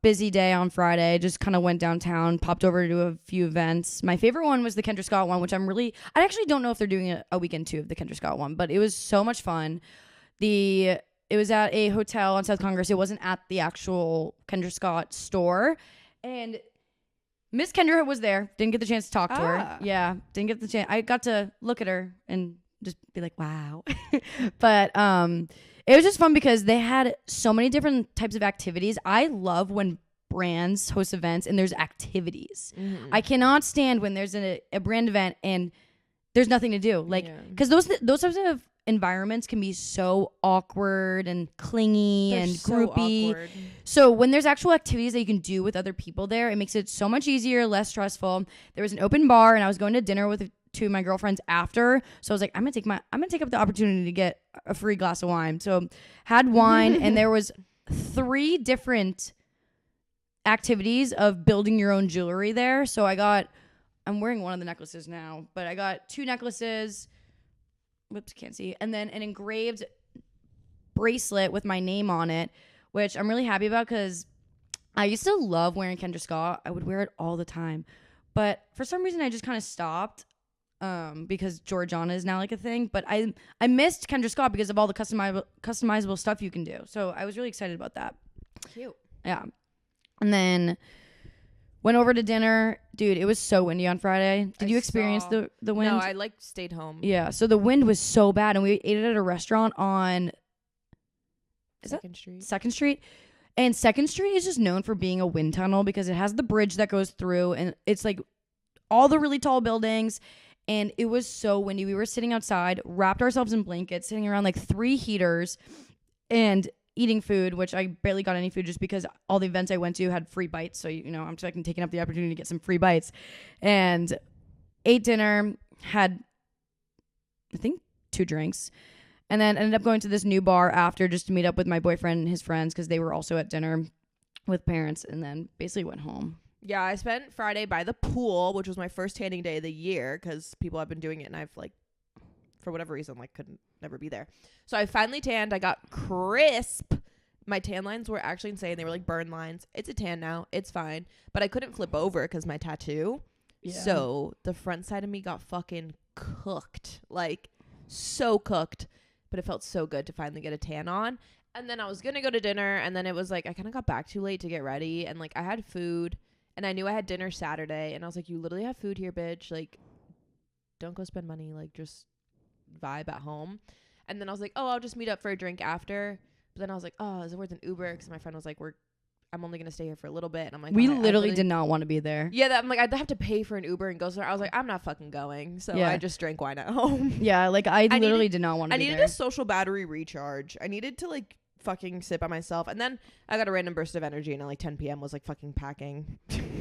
Busy day on Friday. Just kind of went downtown, popped over to a few events. My favorite one was the Kendra Scott one, which I actually don't know if they're doing a weekend 2 of the Kendra Scott one, but it was so much fun. It was at a hotel on South Congress. It wasn't at the actual Kendra Scott store. And Miss Kendra was there. Didn't get the chance to talk to her. Yeah, didn't get the chance. I got to look at her and just be like, wow. But it was just fun because they had so many different types of activities. I love when brands host events and there's activities. Mm-hmm. I cannot stand when there's a brand event and there's nothing to do. Like, because those types of environments can be so awkward and clingy and groupy. So when there's actual activities that you can do with other people there, it makes it so much easier, less stressful. There was an open bar, and I was going to dinner with 2 of my girlfriends after. So I was like, I'm gonna take up the opportunity to get a free glass of wine. So had wine, and there was 3 different activities of building your own jewelry there. So I'm wearing one of the necklaces now, but I got 2 necklaces. Whoops, can't see. And then an engraved bracelet with my name on it, which I'm really happy about because I used to love wearing Kendra Scott. I would wear it all the time. But for some reason, I just kind of stopped because Georgiana is now like a thing. But I missed Kendra Scott because of all the customizable stuff you can do. So I was really excited about that. Cute. Yeah. And then went over to dinner. Dude, it was so windy on Friday. Did you experience the wind? No, I stayed home. Yeah, so the wind was so bad, and we ate it at a restaurant on Second Street. Second Street. And Second Street is just known for being a wind tunnel because it has the bridge that goes through, and it's like all the really tall buildings, and it was so windy. We were sitting outside, wrapped ourselves in blankets, sitting around like 3 heaters, and eating food, which I barely got any food just because all the events I went to had free bites. So, I'm taking up the opportunity to get some free bites. And ate dinner, had, I think, 2 drinks. And then ended up going to this new bar after just to meet up with my boyfriend and his friends because they were also at dinner with parents. And then basically went home. Yeah, I spent Friday by the pool, which was my first tanning day of the year because people have been doing it and I've like, for whatever reason, like couldn't never be there. So I finally tanned. I got crisp. My tan lines were actually insane. They were like burn lines. It's a tan now. It's fine. But I couldn't flip over because my tattoo. Yeah. So the front side of me got fucking cooked. Like so cooked. But it felt so good to finally get a tan on. And then I was going to go to dinner. And then it was like I kind of got back too late to get ready. And like I had food. And I knew I had dinner Saturday. And I was like, you literally have food here, bitch. Like don't go spend money. Like just vibe at home. And then I was like, oh, I'll just meet up for a drink after. But then I was like, oh, is it worth an Uber? Because my friend was like, I'm only going to stay here for a little bit. And I'm like, we literally did not want to be there. Yeah, I'm like, I'd have to pay for an Uber and go somewhere. I was like, I'm not fucking going. So I just drank wine at home. Yeah, like I literally did not want to be there. I needed a social battery recharge. I needed to like fucking sit by myself. And then I got a random burst of energy and at like 10 p.m. was like fucking packing.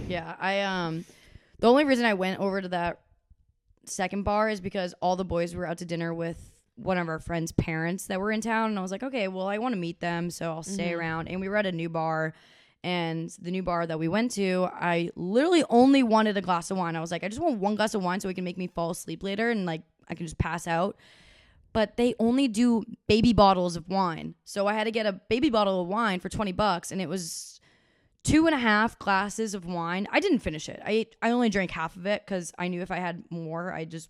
Yeah, the only reason I went over to that second bar is because all the boys were out to dinner with one of our friends' parents that were in town, and I was like, okay, well, I want to meet them, so I'll stay around. And we were at a new bar, and the new bar that we went to, I literally only wanted a glass of wine. I was like, I just want one glass of wine so it can make me fall asleep later and like I can just pass out. But they only do baby bottles of wine, so I had to get a baby bottle of wine for $20, and it was 2.5 glasses of wine. I didn't finish it. I only drank half of it because I knew if I had more, I just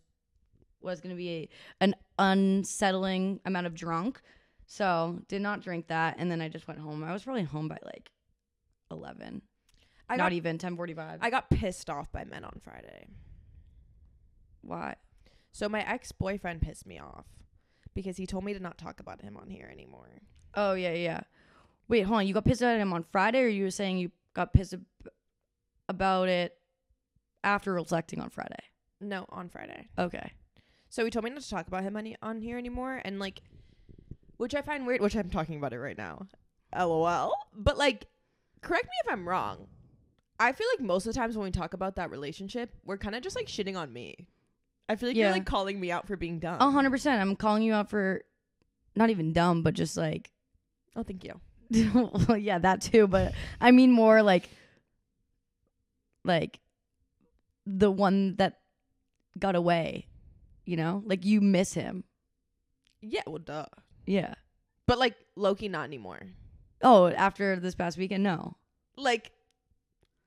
was going to be an unsettling amount of drunk. So did not drink that. And then I just went home. I was probably home by like 11. Not even 10:45. I got pissed off by men on Friday. Why? So my ex-boyfriend pissed me off because he told me to not talk about him on here anymore. Oh, yeah. Wait, hold on. You got pissed at him on Friday, or you were saying you got pissed about it after reflecting on Friday? No, on Friday. Okay. So he told me not to talk about him on here anymore, and like, which I find weird, which I'm talking about it right now. LOL. But like, correct me if I'm wrong. I feel like most of the times when we talk about that relationship, we're kind of just like shitting on me. I feel like you're like calling me out for being dumb. 100%. I'm calling you out for not even dumb, but just like. Oh, thank you. Well, yeah, that too. But I mean more like the one that got away. You know, like you miss him. Yeah, well, duh. Yeah. But like Loki, not anymore. Oh, after this past weekend, no. Like,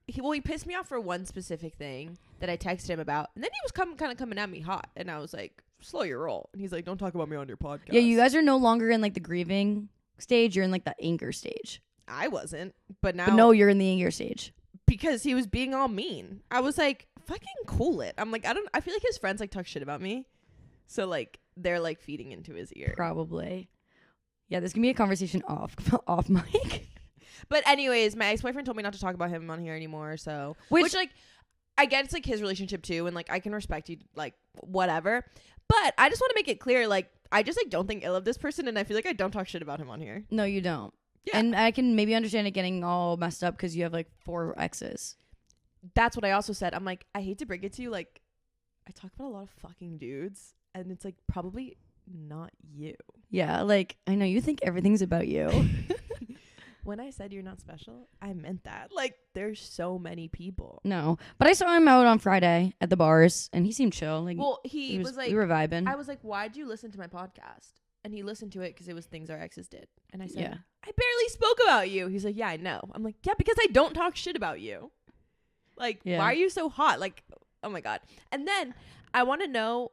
he pissed me off for one specific thing that I texted him about, and then he was kind of coming at me hot, and I was like, slow your roll. And he's like, don't talk about me on your podcast. Yeah, you guys are no longer in like the grieving stage. You're in like the anger stage. I wasn't, but now. But no, you're in the anger stage. Because he was being all mean. I was like, fucking cool it. I'm like, I feel like his friends like talk shit about me. So like they're like feeding into his ear. Probably. Yeah, this can be a conversation off mic. But anyways, my ex-boyfriend told me not to talk about him on here anymore. So which like I get it's like his relationship too, and like I can respect you like whatever. But I just want to make it clear, like I just like don't think ill of this person, and I feel like I don't talk shit about him on here. No, you don't. Yeah. And I can maybe understand it getting all messed up because you have like 4 exes. That's what I also said. I'm like, I hate to break it to you, like I talk about a lot of fucking dudes, and it's like probably not you. Yeah, like I know you think everything's about you. When I said you're not special, I meant that. Like there's so many people. No, but I saw him out on Friday at the bars, and he seemed chill. Like, well, he was like, we were vibing. I was like, why'd you listen to my podcast? And he listened to it because it was things our exes did. And I said, yeah. I barely spoke about you. He's like, yeah, I know. I'm like, yeah, because I don't talk shit about you. Like, why are you so hot? Like, oh my God. And then I want to know,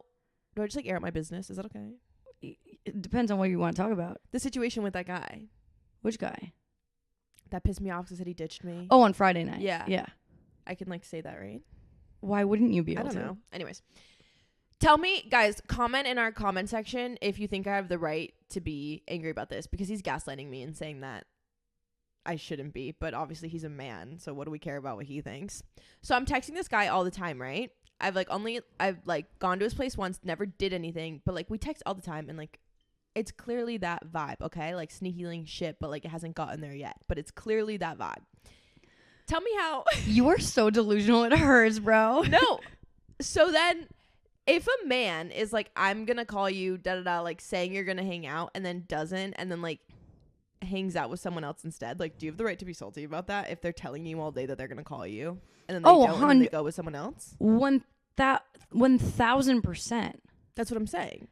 do I just like air out my business? Is that okay? It depends on what you want to talk about. The situation with that guy. Which guy? That pissed me off because he said he ditched me. Oh, on Friday night. Yeah. Yeah. I can like say that, right? Why wouldn't you be able to? I don't to? know. Anyways. Tell me, guys, comment in our comment section if you think I have the right to be angry about this, because he's gaslighting me and saying that I shouldn't be, but obviously he's a man, so what do we care about what he thinks? So I'm texting this guy all the time, right? I've gone to his place once, never did anything, but like we text all the time, and like it's clearly that vibe, okay? Like sneaky link shit, but like it hasn't gotten there yet, but it's clearly that vibe. Tell me how. You are so delusional, it hurts, bro. No. So then if a man is like, I'm gonna call you, like saying you're gonna hang out, and then doesn't, and then like hangs out with someone else instead, like, do you have the right to be salty about that if they're telling you all day that they're gonna call you and then they don't and then they go with someone else? 1,000%. That's what I'm saying.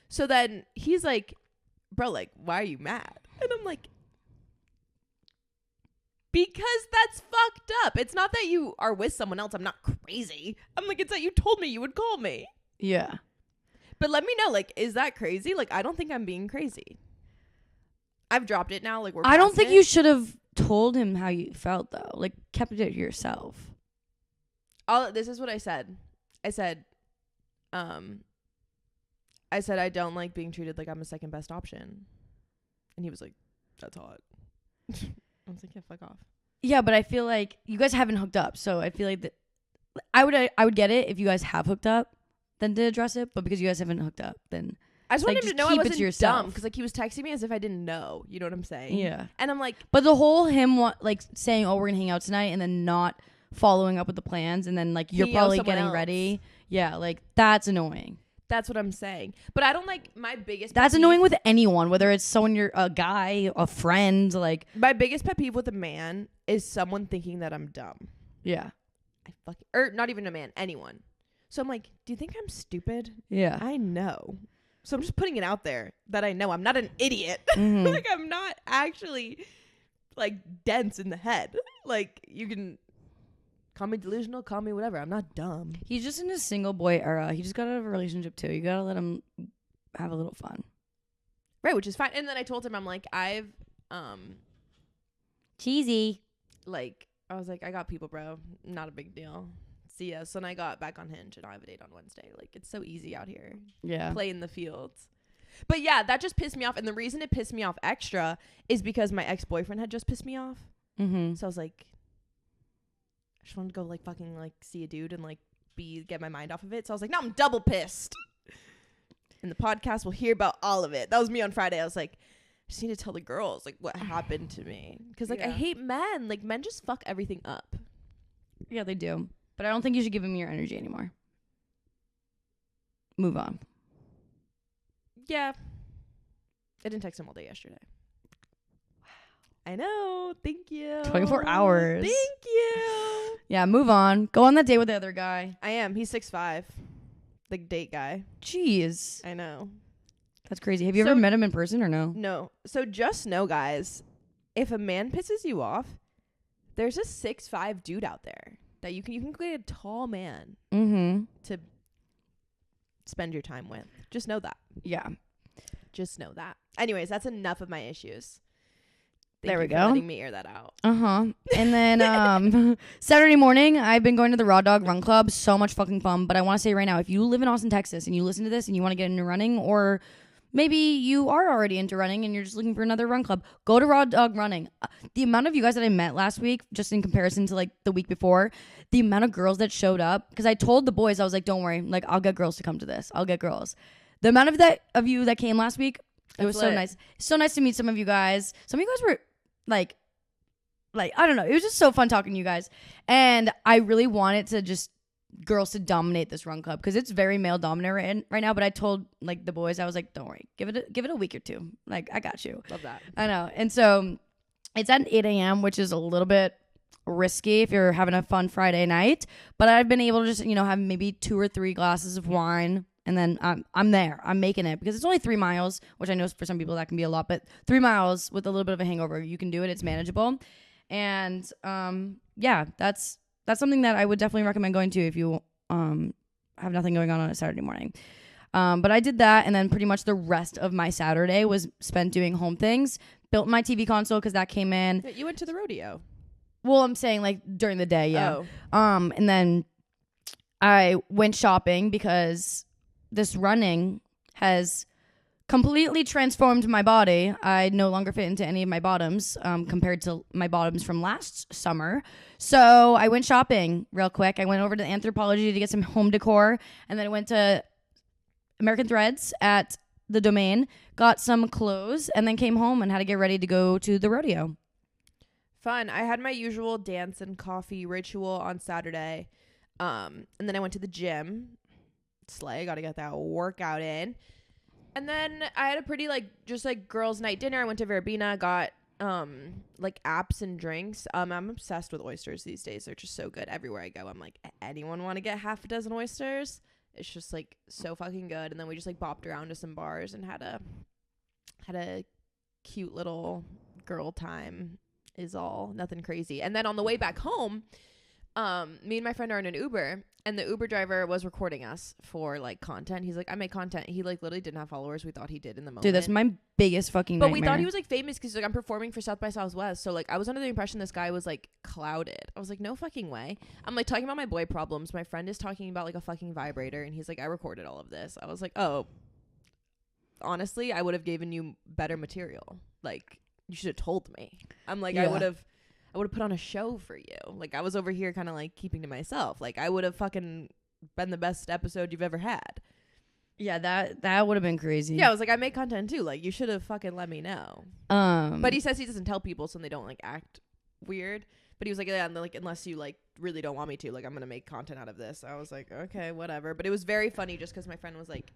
So then he's like, bro, like, why are you mad? And I'm like, because that's fucked up. It's not that you are with someone else. I'm not crazy. I'm like, it's that you told me you would call me. Yeah. But let me know, like, is that crazy? Like, I don't think I'm being crazy. I've dropped it now. Like, I don't think you should have told him how you felt, though. Like, kept it to yourself. This is what I said. I said, I don't like being treated like I'm a second best option. And he was like, that's hot. I was like, yeah, fuck off. Yeah, but I feel like you guys haven't hooked up, so I feel like that I would get it if you guys have hooked up, then to address it. But because you guys haven't hooked up, then I just wanted him to know I wasn't dumb, dumb, because like he was texting me as if I didn't know. You know what I'm saying? Yeah. And I'm like, but the whole like saying, "Oh, we're gonna hang out tonight," and then not following up with the plans, and then like you're probably getting ready. Yeah, like that's annoying. That's what I'm saying. But I don't like my biggest. That's annoying with anyone, whether it's someone you're a guy, a friend. Like my biggest pet peeve with a man is someone thinking that I'm dumb. Yeah. Or not even a man, anyone. So I'm like, do you think I'm stupid? Yeah. I know. So I'm just putting it out there that I know I'm not an idiot. Mm-hmm. Like I'm not actually like dense in the head. Like you can call me delusional, call me whatever. I'm not dumb. He's just in his single boy era. He just got out of a relationship too. You gotta let him have a little fun. Right, which is fine. And then I told him, I'm like, I've cheesy. Like I was like, I got people, bro. Not a big deal. See ya. So then I got back on Hinge and I have a date on Wednesday. Like it's so easy out here. Yeah. Play in the fields. But yeah, that just pissed me off. And the reason it pissed me off extra is because my ex-boyfriend had just pissed me off. Mm-hmm. So I was like, I just wanted to go like fucking like see a dude and like get my mind off of it. So I was like, no, I'm double pissed. And the podcast will hear about all of it. That was me on Friday. I was like, I just need to tell the girls like what happened to me. Because like I hate men. Like men just fuck everything up. Yeah, they do. But I don't think you should give him your energy anymore. Move on. Yeah. I didn't text him all day yesterday. I know. Thank you. 24 hours. Thank you. Yeah, move on. Go on that date with the other guy. I am. He's 6'5". The date guy. Jeez. I know. That's crazy. Have you ever met him in person or no? No. So just know, guys, if a man pisses you off, there's a 6'5" dude out there that you can get a tall man to spend your time with. Just know that. Yeah. Just know that. Anyways, that's enough of my issues. There we Thank you go. for letting me air that out. And then Saturday morning, I've been going to the Raw Dog Run Club. So much fucking fun. But I want to say right now, if you live in Austin, Texas, and you listen to this and you want to get into running, or maybe you are already into running and you're just looking for another run club, go to Raw Dog Running. The amount of you guys that I met last week, just in comparison to like the week before, the amount of girls that showed up, because I told the boys, I was like, don't worry, like I'll get girls to come to this. I'll get girls. The amount of you that came last week, it was so nice. So nice to meet some of you guys. Some of you guys were like I don't know, it was just so fun talking to you guys, and I really wanted to just girls to dominate this run club because it's very male dominant right now. But I told like the boys, I was like, don't worry, give it a week or two, like I got you. Love that. I know. And so it's at 8 a.m., which is a little bit risky if you're having a fun Friday night, but I've been able to just have maybe 2 or 3 glasses of wine. And then I'm there. I'm making it because it's only 3 miles, which I know for some people that can be a lot, but 3 miles with a little bit of a hangover, you can do it. It's manageable. And yeah, that's something that I would definitely recommend going to if you have nothing going on a Saturday morning. But I did that, and then pretty much the rest of my Saturday was spent doing home things. Built my TV console because that came in. You went to the rodeo. Well, I'm saying like during the day, yeah. Oh. And then I went shopping because this running has completely transformed my body. I no longer fit into any of my bottoms compared to my bottoms from last summer. So I went shopping real quick. I went over to Anthropologie to get some home decor. And then I went to American Threads at the Domain, got some clothes, and then came home and had to get ready to go to the rodeo. Fun. I had my usual dance and coffee ritual on Saturday. And then I went to the gym. Slay, gotta get that workout in. And then I had a pretty just girls night dinner. I went to Verbena, got like apps and drinks. I'm obsessed with oysters these days. They're just so good. Everywhere I go, I'm like, anyone want to get half a dozen oysters? It's just like so fucking good. And then we just like bopped around to some bars and had a cute little girl time is all. Nothing crazy. And then on the way back home, me and my friend are in an Uber, and the Uber driver was recording us for like content. He's like, I make content. He like literally didn't have followers. We thought he did in the moment. Dude, that's my biggest fucking But nightmare. we thought he was like famous because like I'm performing for South by Southwest. So like I was under the impression this guy was like clouded. I was like, no fucking way. I'm like talking about my boy problems. My friend is talking about like a fucking vibrator, and he's like, I recorded all of this. I was like, oh, honestly, I would have given you better material. Like you should have told me. I'm like, Yeah. I would have put on a show for you. Like I was over here kind of like keeping to myself. Like I would have fucking been the best episode you've ever had. Yeah, that would have been crazy. Yeah, I was like, I make content too. Like you should have fucking let me know. But he says he doesn't tell people so they don't like act weird. But he was like, yeah, and like unless you like really don't want me to, like I'm gonna make content out of this. I was like, okay, whatever. But it was very funny just because my friend was like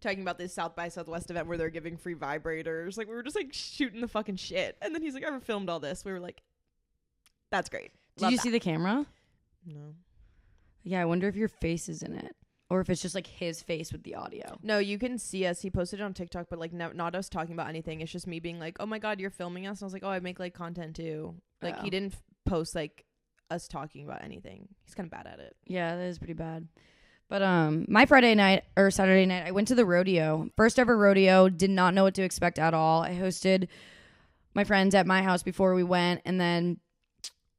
talking about this South by Southwest event where they're giving free vibrators. Like we were just like shooting the fucking shit. And then he's like, I ever filmed all this. We were like, that's great. Did you see the camera? No. Yeah, I wonder if your face is in it. Or if it's just like his face with the audio. No, you can see us. He posted it on TikTok, but like not us talking about anything. It's just me being like, oh my God, you're filming us. And I was like, oh, I make like content too. Like he didn't post like us talking about anything. He's kind of bad at it. Yeah, that is pretty bad. But my Friday night or Saturday night, I went to the rodeo. First ever rodeo. Did not know what to expect at all. I hosted my friends at my house before we went. And then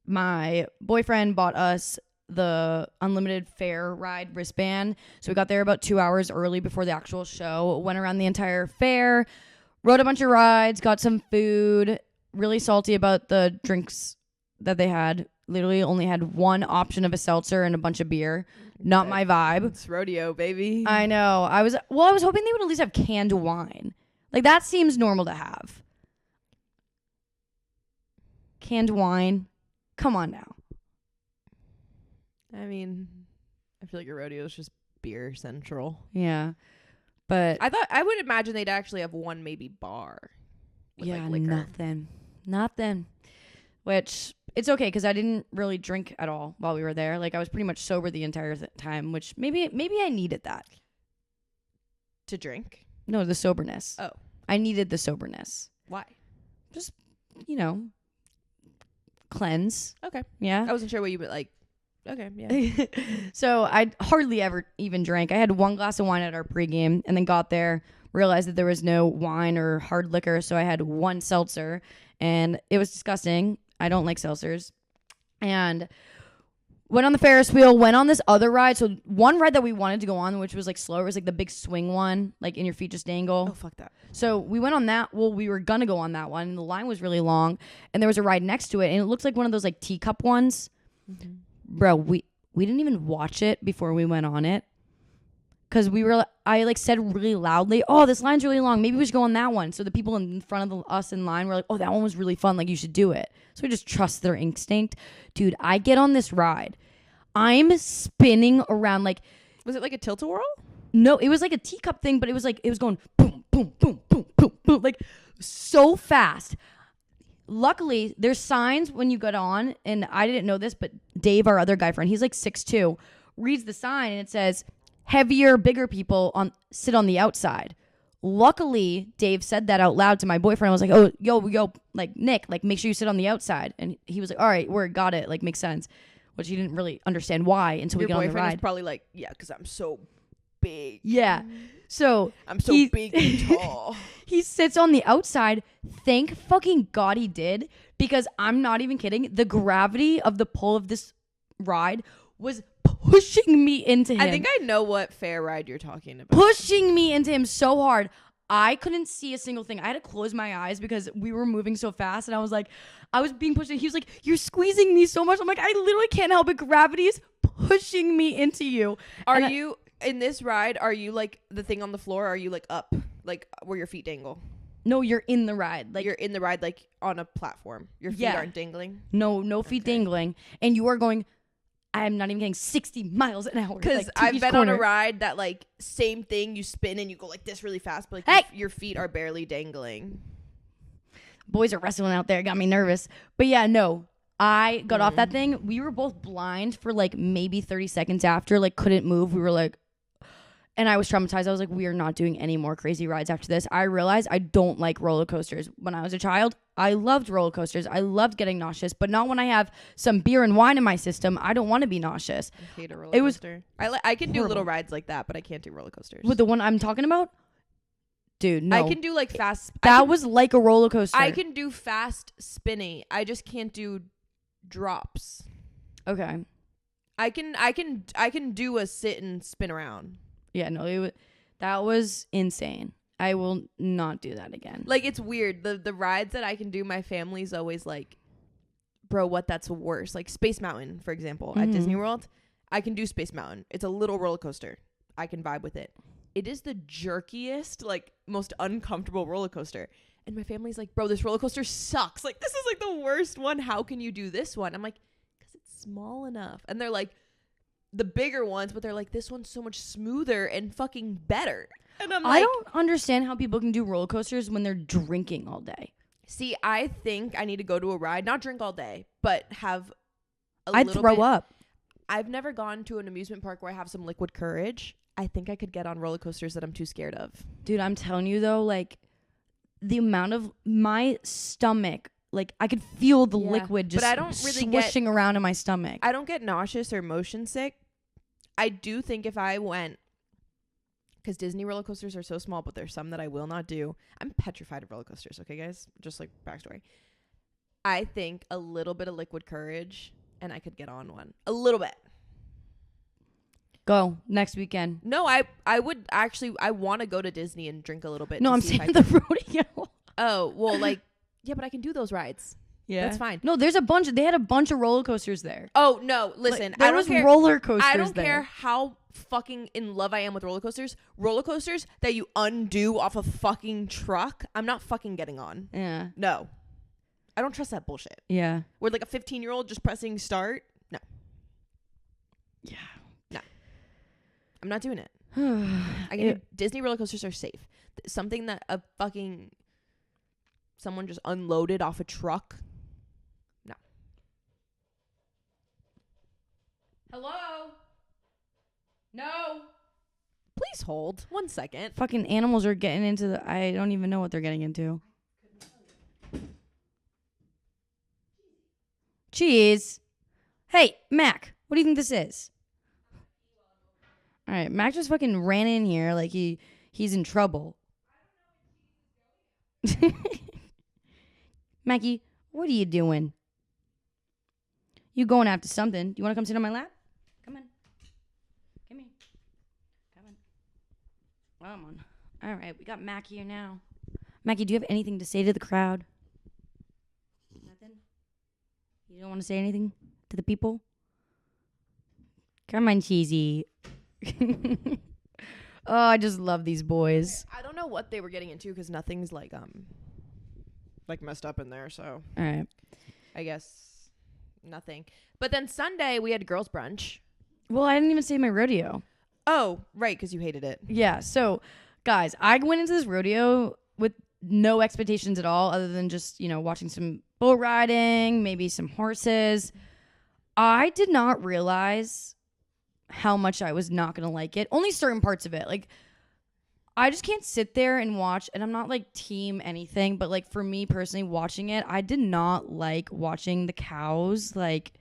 my boyfriend bought us the unlimited fair ride wristband. So we got there about 2 hours early before the actual show. Went around the entire fair, rode a bunch of rides, got some food. Really salty about the drinks that they had. Literally only had one option of a seltzer and a bunch of beer. Not my vibe. It's rodeo, baby. I know. I was hoping they would at least have canned wine. Like that seems normal to have. Canned wine. Come on now. I mean, I feel like your rodeo is just beer central. Yeah. But I would imagine they'd actually have one maybe bar. With, yeah, like, liquor. Nothing. Which it's okay because I didn't really drink at all while we were there. Like I was pretty much sober the entire time, which maybe I needed that. To drink? No, the soberness. Oh. I needed the soberness. Why? Just, cleanse. Okay. Yeah. I wasn't sure what you would like. Okay, yeah. So I hardly ever even drank. I had one glass of wine at our pregame and then got there, realized that there was no wine or hard liquor, so I had one seltzer, and it was disgusting. I don't like seltzers. And went on the Ferris wheel, went on this other ride. So one ride that we wanted to go on, which was like slower, was like the big swing one, like in your feet just dangle. Oh, fuck that. So we went on that. Well, we were going to go on that one. And the line was really long. And there was a ride next to it. And it looked like one of those like teacup ones. Mm-hmm. Bro, we didn't even watch it before we went on it. Because I like said really loudly, oh, this line's really long. Maybe we should go on that one. So the people in front of us in line were like, oh, that one was really fun. Like, you should do it. So we just trust their instinct. Dude, I get on this ride. I'm spinning around like. Was it like a tilt-a-whirl? No, it was like a teacup thing, but it was going boom, boom, boom, boom, boom, boom. Like so fast. Luckily, there's signs when you get on. And I didn't know this, but Dave, our other guy friend, he's like 6'2", reads the sign and it says, heavier, bigger people sit on the outside. Luckily, Dave said that out loud to my boyfriend. I was like, oh, yo, like, Nick, like, make sure you sit on the outside. And he was like, all right, word, got it. Like, makes sense. Which he didn't really understand why until we get on the ride. Your boyfriend is probably like, yeah, because I'm so big. Yeah. So I'm so big and tall. He sits on the outside. Thank fucking God he did. Because I'm not even kidding. The gravity of the pull of this ride was pushing me into him. I think I know what fair ride you're talking about. Pushing me into him so hard. I couldn't see a single thing. I had to close my eyes because we were moving so fast. And I was like, I was being pushed. He was like, you're squeezing me so much. I'm like, I literally can't help it. Gravity is pushing me into you. Are you, in this ride, are you like the thing on the floor? Or are you like up, like where your feet dangle? No, you're in the ride. Like, you're in the ride, like on a platform. Your feet aren't dangling? No feet dangling. And you are going, I'm not even getting 60 miles an hour. Because like, I've been on a ride that like same thing. You spin and you go like this really fast, but like your feet are barely dangling. Boys are wrestling out there. Got me nervous. But yeah, no. I got off that thing. We were both blind for like maybe 30 seconds after, like couldn't move. We were like, and I was traumatized. I was like, we are not doing any more crazy rides after this. I realized I don't like roller coasters. When I was a child, I loved roller coasters. I loved getting nauseous, but not when I have some beer and wine in my system. I don't want to be nauseous. I hate a roller coaster. I can do little rides like that, but I can't do roller coasters. With the one I'm talking about? Dude, no. I can do like fast. That was like a roller coaster. I can do fast spinny. I just can't do drops. Okay. I can do a sit and spin around. Yeah, no, that was insane. I will not do that again. Like, it's weird. The rides that I can do, my family's always like, bro, what, that's worse. Like Space Mountain, for example, at Disney World. I can do Space Mountain. It's a little roller coaster. I can vibe with it. It is the jerkiest, like, most uncomfortable roller coaster. And my family's like, bro, this roller coaster sucks. Like, this is like the worst one. How can you do this one? I'm like, because it's small enough. And they're like, the bigger ones, but they're like, this one's so much smoother and fucking better. And I'm like, I don't understand how people can do roller coasters when they're drinking all day. See, I think I need to go to a ride, not drink all day, but have I'd throw up. I've never gone to an amusement park where I have some liquid courage. I think I could get on roller coasters that I'm too scared of. Dude, I'm telling you though, like the amount of my stomach, like I could feel the liquid just swishing around in my stomach. I don't get nauseous or motion sick. I do think if I went, because Disney roller coasters are so small, but there's some that I will not do. I'm petrified of roller coasters, okay, guys? Just like backstory. I think a little bit of liquid courage, and I could get on one. A little bit. Go next weekend. No, I would actually, I want to go to Disney and drink a little bit. No, I'm saying the rodeo. Oh, well, like, yeah, but I can do those rides. Yeah. That's fine. No, there's a bunch. They had a bunch of roller coasters there. Oh, no. Listen, like, there was roller coasters there. I don't care how fucking in love I am with roller coasters. Roller coasters that you undo off a fucking truck, I'm not fucking getting on. Yeah. No. I don't trust that bullshit. Yeah. Where like a 15-year-old just pressing start. No. Yeah. No. I'm not doing it. I can do, Disney roller coasters are safe. Something that a fucking someone just unloaded off a truck. No. Hello? No. Please hold 1 second. Fucking animals are getting into the... I don't even know what they're getting into. Cheese. Hey, Mac, what do you think this is? All right, Mac just fucking ran in here like he's in trouble. Mackie, what are you doing? You going after something. You want to come sit on my lap? Come on. Come here. Come on. All right, we got Mac here now. Mackie, do you have anything to say to the crowd? Nothing? You don't want to say anything to the people? Come on, Cheesy. Oh, I just love these boys. I don't know what they were getting into because nothing's like messed up in there. So all right, I guess nothing. But then Sunday we had girls brunch. Well, I didn't even say my rodeo. Oh, right, because you hated it. Yeah. So, guys, I went into this rodeo with no expectations at all, other than just watching some bull riding, maybe some horses. I did not realize how much I was not going to like it. Only certain parts of it. Like, I just can't sit there and watch, and I'm not like team anything, but like for me personally watching it, I did not like watching the cows like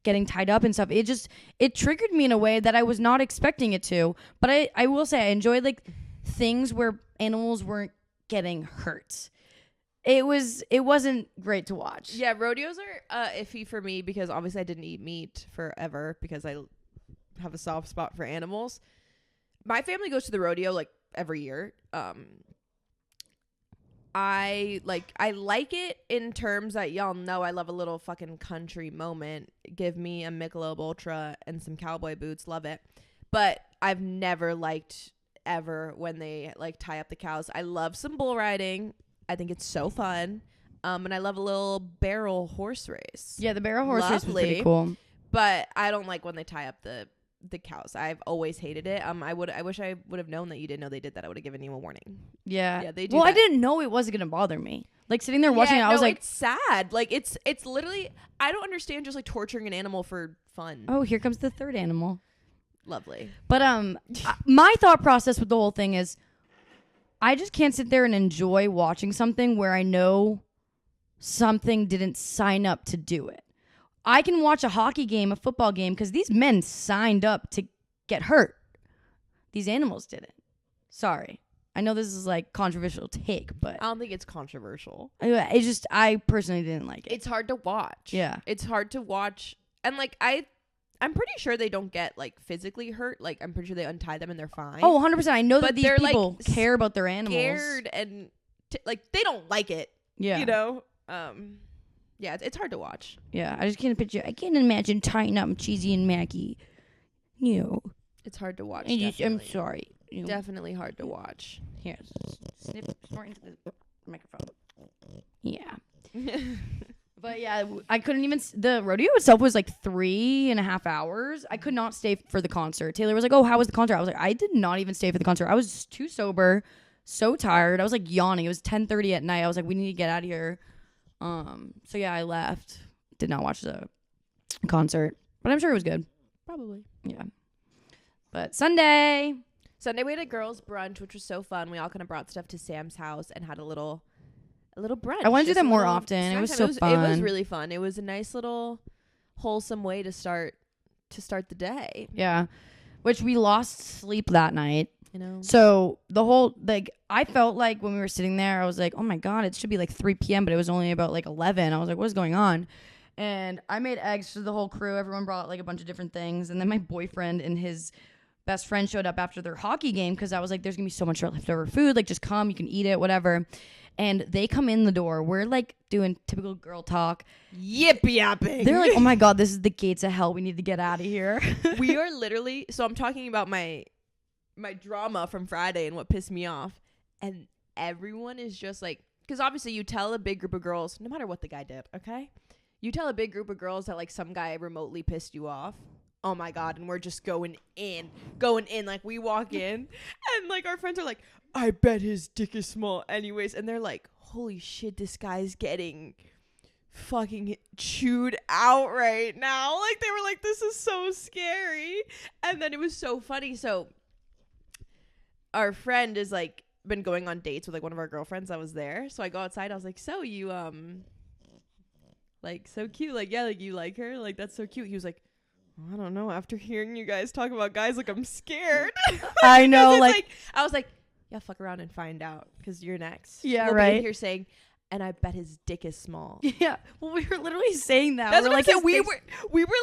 getting tied up and stuff. It triggered me in a way that I was not expecting it to. But I will say I enjoyed like things where animals weren't getting hurt. It wasn't great to watch. Yeah, rodeos are iffy for me because obviously I didn't eat meat forever because I have a soft spot for animals. My family goes to the rodeo like every year. I like it in terms that y'all know I love a little fucking country moment. Give me a Michelob Ultra and some cowboy boots, love it. But I've never liked ever when they like tie up the cows. I love some bull riding. I think it's so fun. And I love a little barrel horse race. Yeah, the barrel horse race was pretty cool. But I don't like when they tie up the the cows. I've always hated it. I wish I would have known that you didn't know they did that. I would have given you a warning. Yeah, they do. Well, that. I didn't know it wasn't gonna bother me. Like sitting there watching it, I was like, it's sad. Like it's literally. I don't understand just like torturing an animal for fun. oh, here comes the third animal. Lovely. But my thought process with the whole thing is, I just can't sit there and enjoy watching something where I know something didn't sign up to do it. I can watch a hockey game, a football game, because these men signed up to get hurt. These animals didn't. Sorry. I know this is like controversial take, but I don't think it's controversial. It's just, I personally didn't like it. It's hard to watch. Yeah. It's hard to watch. And like, I'm pretty sure they don't get like physically hurt. Like I'm pretty sure they untie them and they're fine. Oh, 100%. I know that But these they're, people like, care about their animals. Scared and like they don't like it. Yeah. You know? Yeah, it's hard to watch. Yeah, I just can't picture. I can't imagine tying up Cheesy and Mackie. You know, It's hard to watch. I'm sorry. You know. Definitely hard to watch. Here, snip more into the microphone. Yeah. But yeah, I couldn't even. The rodeo itself was like 3.5 hours. I could not stay for the concert. Taylor was like, "Oh, how was the concert?" I was like, "I did not even stay for the concert. I was too sober, so tired. I was like yawning. It was 10:30 at night. I was like, we need to get out of here." So yeah, I left. Did not watch the concert, but I'm sure it was good. Probably. Yeah. But Sunday we had a girls' brunch, which was so fun. We all kind of brought stuff to Sam's house and had a little brunch. I want to do Just that a more little often. It snack was time. so fun. It was really fun. It was a nice little wholesome way to start the day. Yeah. Which we lost sleep that night. You know. So the whole, like, I felt like when we were sitting there, I was like, oh my God, it should be like 3 p.m., but it was only about like 11. I was like, what is going on? And I made eggs for the whole crew. Everyone brought like a bunch of different things. And then my boyfriend and his best friend showed up after their hockey game because I was like, there's going to be so much leftover food. Like, just come. You can eat it, whatever. And they come in the door. We're like doing typical girl talk. Yip yapping. They're like, oh my God, this is the gates of hell. We need to get out of here. We are literally, so I'm talking about my drama from Friday and what pissed me off. And everyone is just like, because obviously you tell a big group of girls, no matter what the guy did, okay? You tell a big group of girls that like some guy remotely pissed you off. Oh my God. And we're just going in. Like we walk in and like our friends are like, I bet his dick is small anyways. And they're like, holy shit, this guy's getting fucking chewed out right now. Like they were like, this is so scary. And then it was so funny. So our friend is like been going on dates with like one of our girlfriends that was there. So I go outside. I was like, so you like so cute. Like, yeah, like you like her. Like that's so cute. He was like, I don't know. After hearing you guys talk about guys, like I'm scared. I know. like I was like, yeah, fuck around and find out because you're next. Yeah, we'll right. Be here saying, and I bet his dick is small. Yeah. Well, we were literally saying that. That's we're what like, I'm saying. We were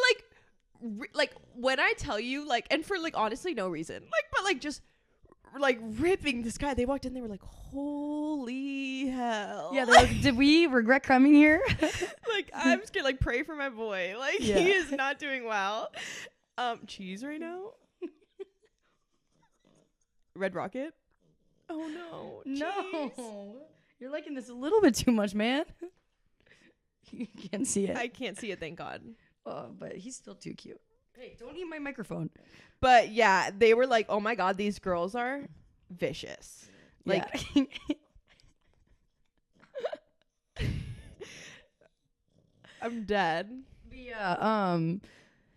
like when I tell you like, and for like honestly no reason, like but like just like ripping this guy. They walked in. They were like, holy hell. Yeah. They're like, did we regret coming here? Like I'm scared. Like pray for my boy. Like Yeah. he is not doing well. Cheese right now. Red Rocket. Oh no. Cheese. No. You're liking this a little bit too much, man. You can't see it. I can't see it, thank God. Oh, but he's still too cute. Hey, don't eat my microphone. But yeah, they were like, oh my God, these girls are vicious. Like, yeah. I'm dead. Yeah.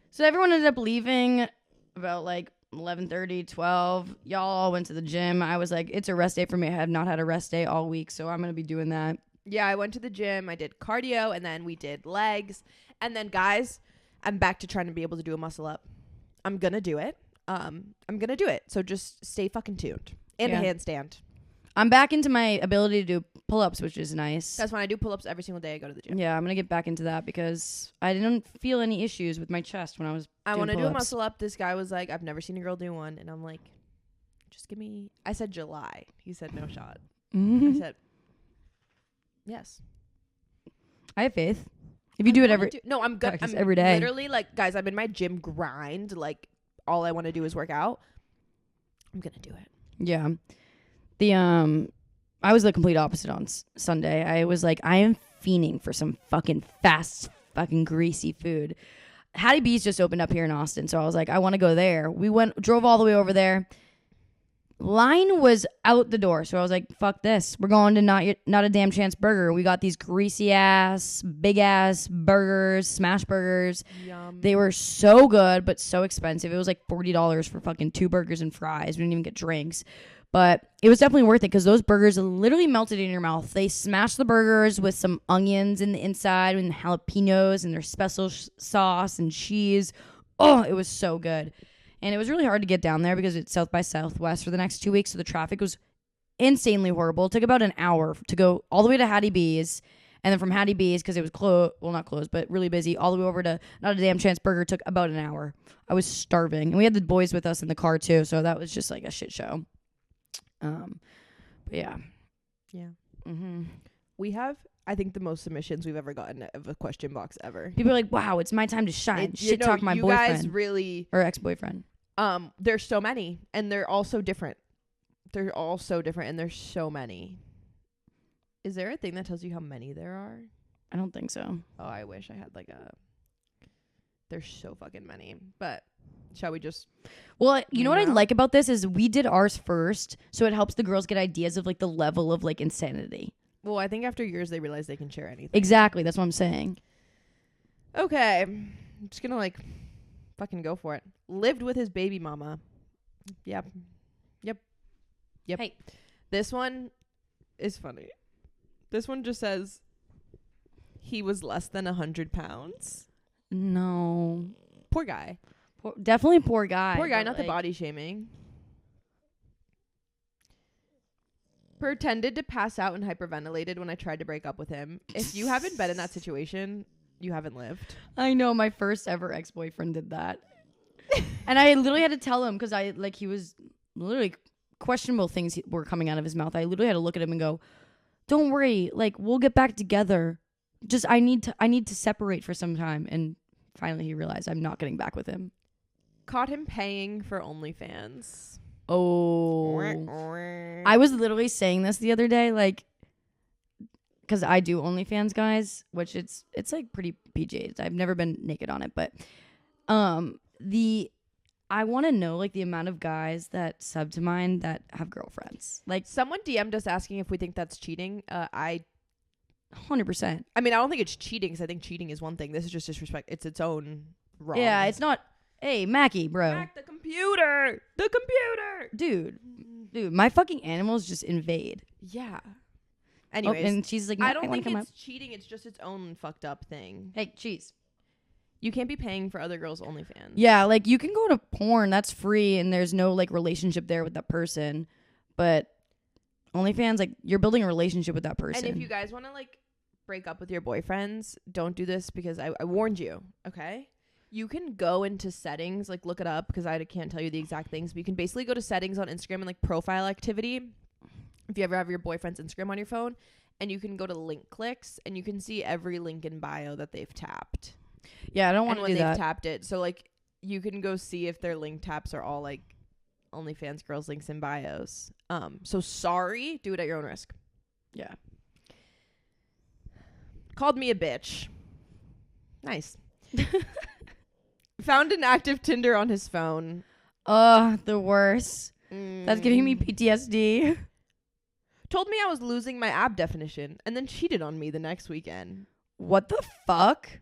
So everyone ended up leaving about like 11:30, 12. Y'all all went to the gym. I was like, it's a rest day for me. I have not had a rest day all week, so I'm going to be doing that. Yeah, I went to the gym. I did cardio, and then we did legs. And then, guys, I'm back to trying to be able to do a muscle up. I'm going to do it. I'm going to do it. So just stay fucking tuned. And Yeah. a handstand. I'm back into my ability to do pull-ups, which is nice. That's when I do pull-ups every single day I go to the gym. Yeah, I'm going to get back into that because I didn't feel any issues with my chest when I was I doing want to do a pull-ups. muscle up. This guy was like, I've never seen a girl do one. And I'm like, just give me. I said July. He said no shot. I said, yes. I have faith. If you do it every... No, I'm good. practice I'm every day. Literally, like, guys, I'm in my gym grind. Like, all I want to do is work out. I'm going to do it. Yeah. I was the complete opposite on Sunday. I was like, I am fiending for some fucking fast, fucking greasy food. Hattie B's just opened up here in Austin, so I was like, I want to go there. We drove all the way over there. Line was out the door, so I was like, fuck this. We're going to Not a Damn Chance Burger. We got these greasy ass, big ass burgers, smash burgers. Yum. They were so good, but so expensive. It was like $40 for fucking 2 burgers and fries. We didn't even get drinks. But it was definitely worth it because those burgers literally melted in your mouth. They smashed the burgers with some onions in the inside and jalapenos and their special sauce and cheese. Oh, it was so good. And it was really hard to get down there because it's South by Southwest for the next 2 weeks. So the traffic was insanely horrible. It took about an hour to go all the way to Hattie B's. And then from Hattie B's, because it was closed, well, not closed, but really busy, all the way over to Not a Damn Chance Burger took about an hour. I was starving. And we had the boys with us in the car, too. So that was just like a shit show. But yeah. Yeah. Mm-hmm. We have, I think, the most submissions we've ever gotten of a question box ever. People are like, wow, it's my time to shine. Shit talk my you boyfriend. guys really... Or ex-boyfriend. There's so many, and they're all so different. They're all so different, and there's so many. Is there a thing that tells you how many there are? I don't think so. Oh, I wish I had like a... There's so fucking many. But shall we just... Well, you know what I like about this is we did ours first, so it helps the girls get ideas of like the level of like insanity. Well, I think after years they realize they can share anything. Exactly, that's what I'm saying. Okay. I'm just gonna like fucking go for it. Lived with his baby mama. Yep. Hey. This one is funny. This one just says he was less than 100 pounds. No. Poor guy. Definitely poor guy. Poor guy, not the body shaming. Pretended to pass out and hyperventilated when I tried to break up with him. If you haven't been in that situation, you haven't lived. I know, my first ever ex-boyfriend did that. And I literally had to tell him because he was literally questionable things were coming out of his mouth. I literally had to look at him and go, don't worry, like we'll get back together. Just I need to separate for some time. And finally he realized I'm not getting back with him. Caught him paying for OnlyFans. Oh. I was literally saying this the other day, like, because I do OnlyFans, guys, which it's like pretty PG. I've never been naked on it, but I want to know like the amount of guys that sub to mine that have girlfriends. Like someone DM'd us asking if we think that's cheating. 100%. I mean, I don't think it's cheating because I think cheating is one thing. This is just disrespect. It's its own wrong. Yeah, it's not. Hey, Mackie, bro. Mac, the computer. Dude, my fucking animals just invade. Yeah. Anyways, and she's like, I don't think it's cheating. It's just its own fucked up thing. Hey, cheese. You can't be paying for other girls' OnlyFans. Yeah, like you can go to porn. That's free, and there's no like relationship there with that person. But OnlyFans, like you're building a relationship with that person. And if you guys want to like break up with your boyfriends, don't do this because I warned you. Okay. You can go into settings, like look it up because I can't tell you the exact things, but you can basically go to settings on Instagram and like profile activity. If you ever have your boyfriend's Instagram on your phone, and you can go to link clicks and you can see every link in bio that they've tapped. Yeah, I don't want to do that. And when they've tapped it. So like you can go see if their link taps are all like OnlyFans girls links in bios. So sorry, do it at your own risk. Yeah. Called me a bitch. Nice. Found an active Tinder on his phone. The worst. That's giving me PTSD. Told me I was losing my ab definition and then cheated on me the next weekend. What the fuck?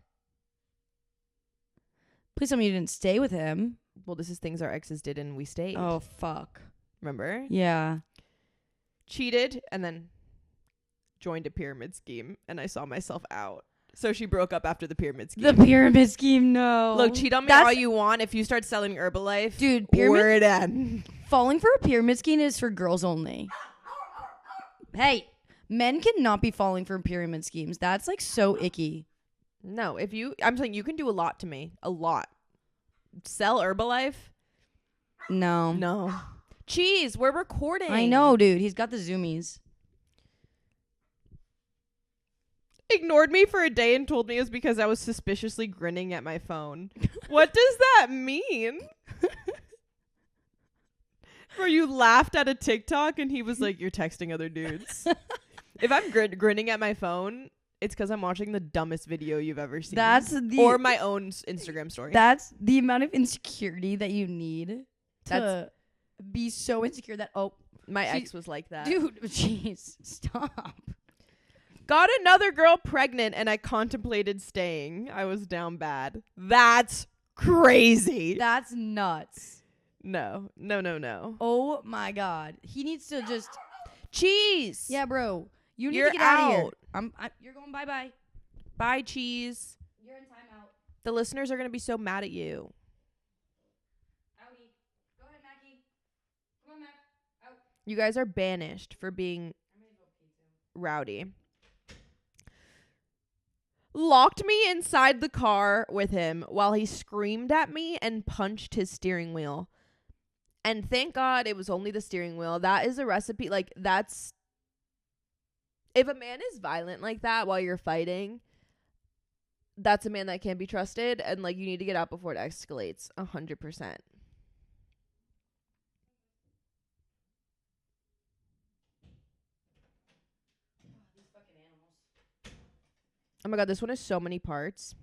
Please tell me you didn't stay with him. Well, this is things our exes did and we stayed. Oh, fuck. Remember? Yeah. Cheated and then joined a pyramid scheme and I saw myself out. So she broke up after the pyramid scheme. The pyramid scheme, no. Look, cheat on me all you want. If you start selling Herbalife, dude, we're done. Falling for a pyramid scheme is for girls only. Hey, men cannot be falling for pyramid schemes. That's like so icky. No, I'm saying you can do a lot to me. A lot. Sell Herbalife? No. Cheese, we're recording. I know, dude. He's got the zoomies. Ignored me for a day and told me it was because I was suspiciously grinning at my phone. What does that mean? Where you laughed at a TikTok and he was like, you're texting other dudes. If I'm grinning at my phone It's because I'm watching the dumbest video you've ever seen. Or my own Instagram story. That's the amount of insecurity that you need to be so insecure that, my ex was like that. Dude, jeez, stop. Got another girl pregnant and I contemplated staying. I was down bad. That's crazy. That's nuts. No. Oh my God. He needs to just... Cheese. Yeah, bro. You need You're to get out of here. out. You're going bye-bye. Bye, Cheese. You're in timeout. The listeners are going to be so mad at you. Outie. Go ahead, Mackie. Come on, Mac. Out. You guys are banished for being rowdy. Locked me inside the car with him while he screamed at me and punched his steering wheel. And thank God it was only the steering wheel. That is a recipe. Like, that's... If a man is violent like that while you're fighting, that's a man that can't be trusted. And, like, you need to get out before it escalates. 100%. These fucking animals. Oh my God, this one has so many parts.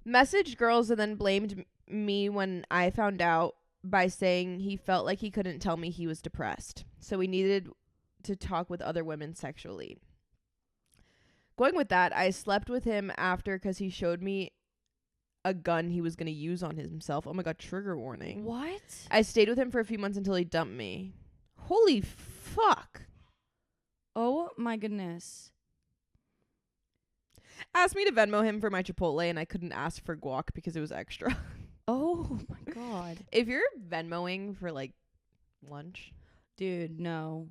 Messaged girls and then blamed me when I found out by saying he felt like he couldn't tell me he was depressed. So he needed to talk with other women sexually. Going with that, I slept with him after because he showed me a gun he was going to use on himself. Oh my God, trigger warning. What? I stayed with him for a few months until he dumped me. Holy fuck. Oh my goodness. Asked me to Venmo him for my Chipotle and I couldn't ask for guac because it was extra. Oh my God. If you're Venmoing for like lunch, Dude, no.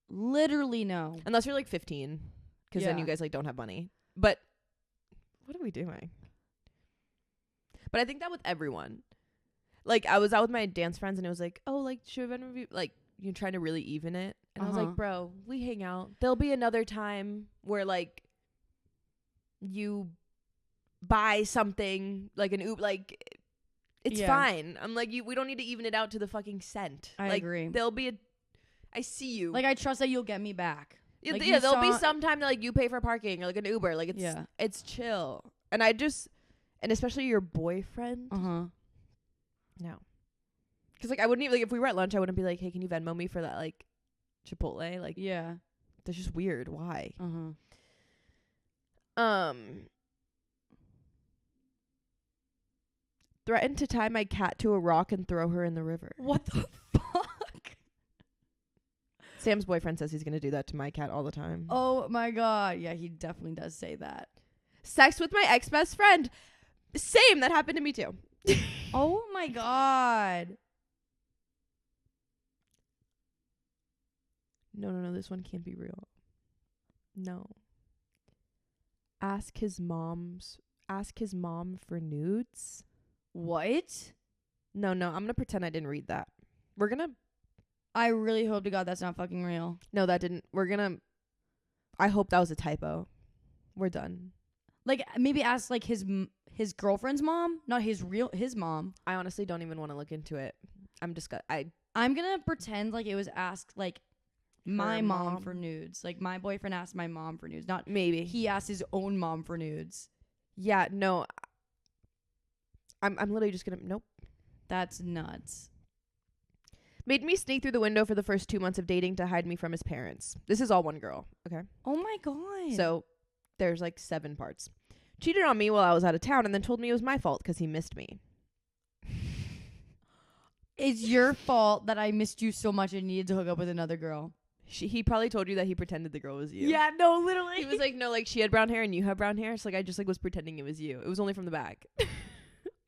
Literally no. unless you're like 15, because then Yeah. you guys like don't have money. But what are we doing? But I think that with everyone. Like, I was out with my dance friends and it was like, oh, like, should we Venmo you? Like, you're trying to really even it. And I was like, bro, we hang out. There'll be another time where like you buy something like an Uber, like it's Yeah. fine. I'm like, we don't need to even it out to the fucking cent. I like, agree. There'll be I see you. Like, I trust that you'll get me back. Yeah, like, yeah, there'll be saw- some time that like you pay for parking or like an Uber. Like it's chill. And I just, and especially your boyfriend. Uh-huh. No. Because like I wouldn't even, like, if we were at lunch, I wouldn't be like, hey, can you Venmo me for that like Chipotle? Like, Yeah. that's just weird. Why? Uh-huh. Threatened to tie my cat to a rock and throw her in the river. What the fuck? Sam's boyfriend says he's going to do that to my cat all the time. Oh my God. Yeah, he definitely does say that. Sex with my ex-best friend. Same. That happened to me too. Oh my God. No. This one can't be real. No. Ask his mom for nudes. What? No. I'm going to pretend I didn't read that. I really hope to God that's not fucking real. No, that didn't. I hope that was a typo. We're done. Like, maybe ask like his girlfriend's mom, not his mom. I honestly don't even want to look into it. I'm gonna pretend like it was asked like my mom mom. for nudes. Like, my boyfriend asked my mom for nudes, not maybe. he asked his own mom for nudes. Yeah, no. I'm literally just gonna, nope. That's nuts. Made me sneak through the window for the first 2 months of dating to hide me from his parents. This is all one girl, okay? Oh my God. So there's like 7 parts. Cheated on me while I was out of town and then told me it was my fault because he missed me. It's your fault that I missed you so much and needed to hook up with another girl. He probably told you that he pretended the girl was you. Yeah, no, literally. He was like, no, like she had brown hair and you have brown hair. So like I just like was pretending it was you. It was only from the back.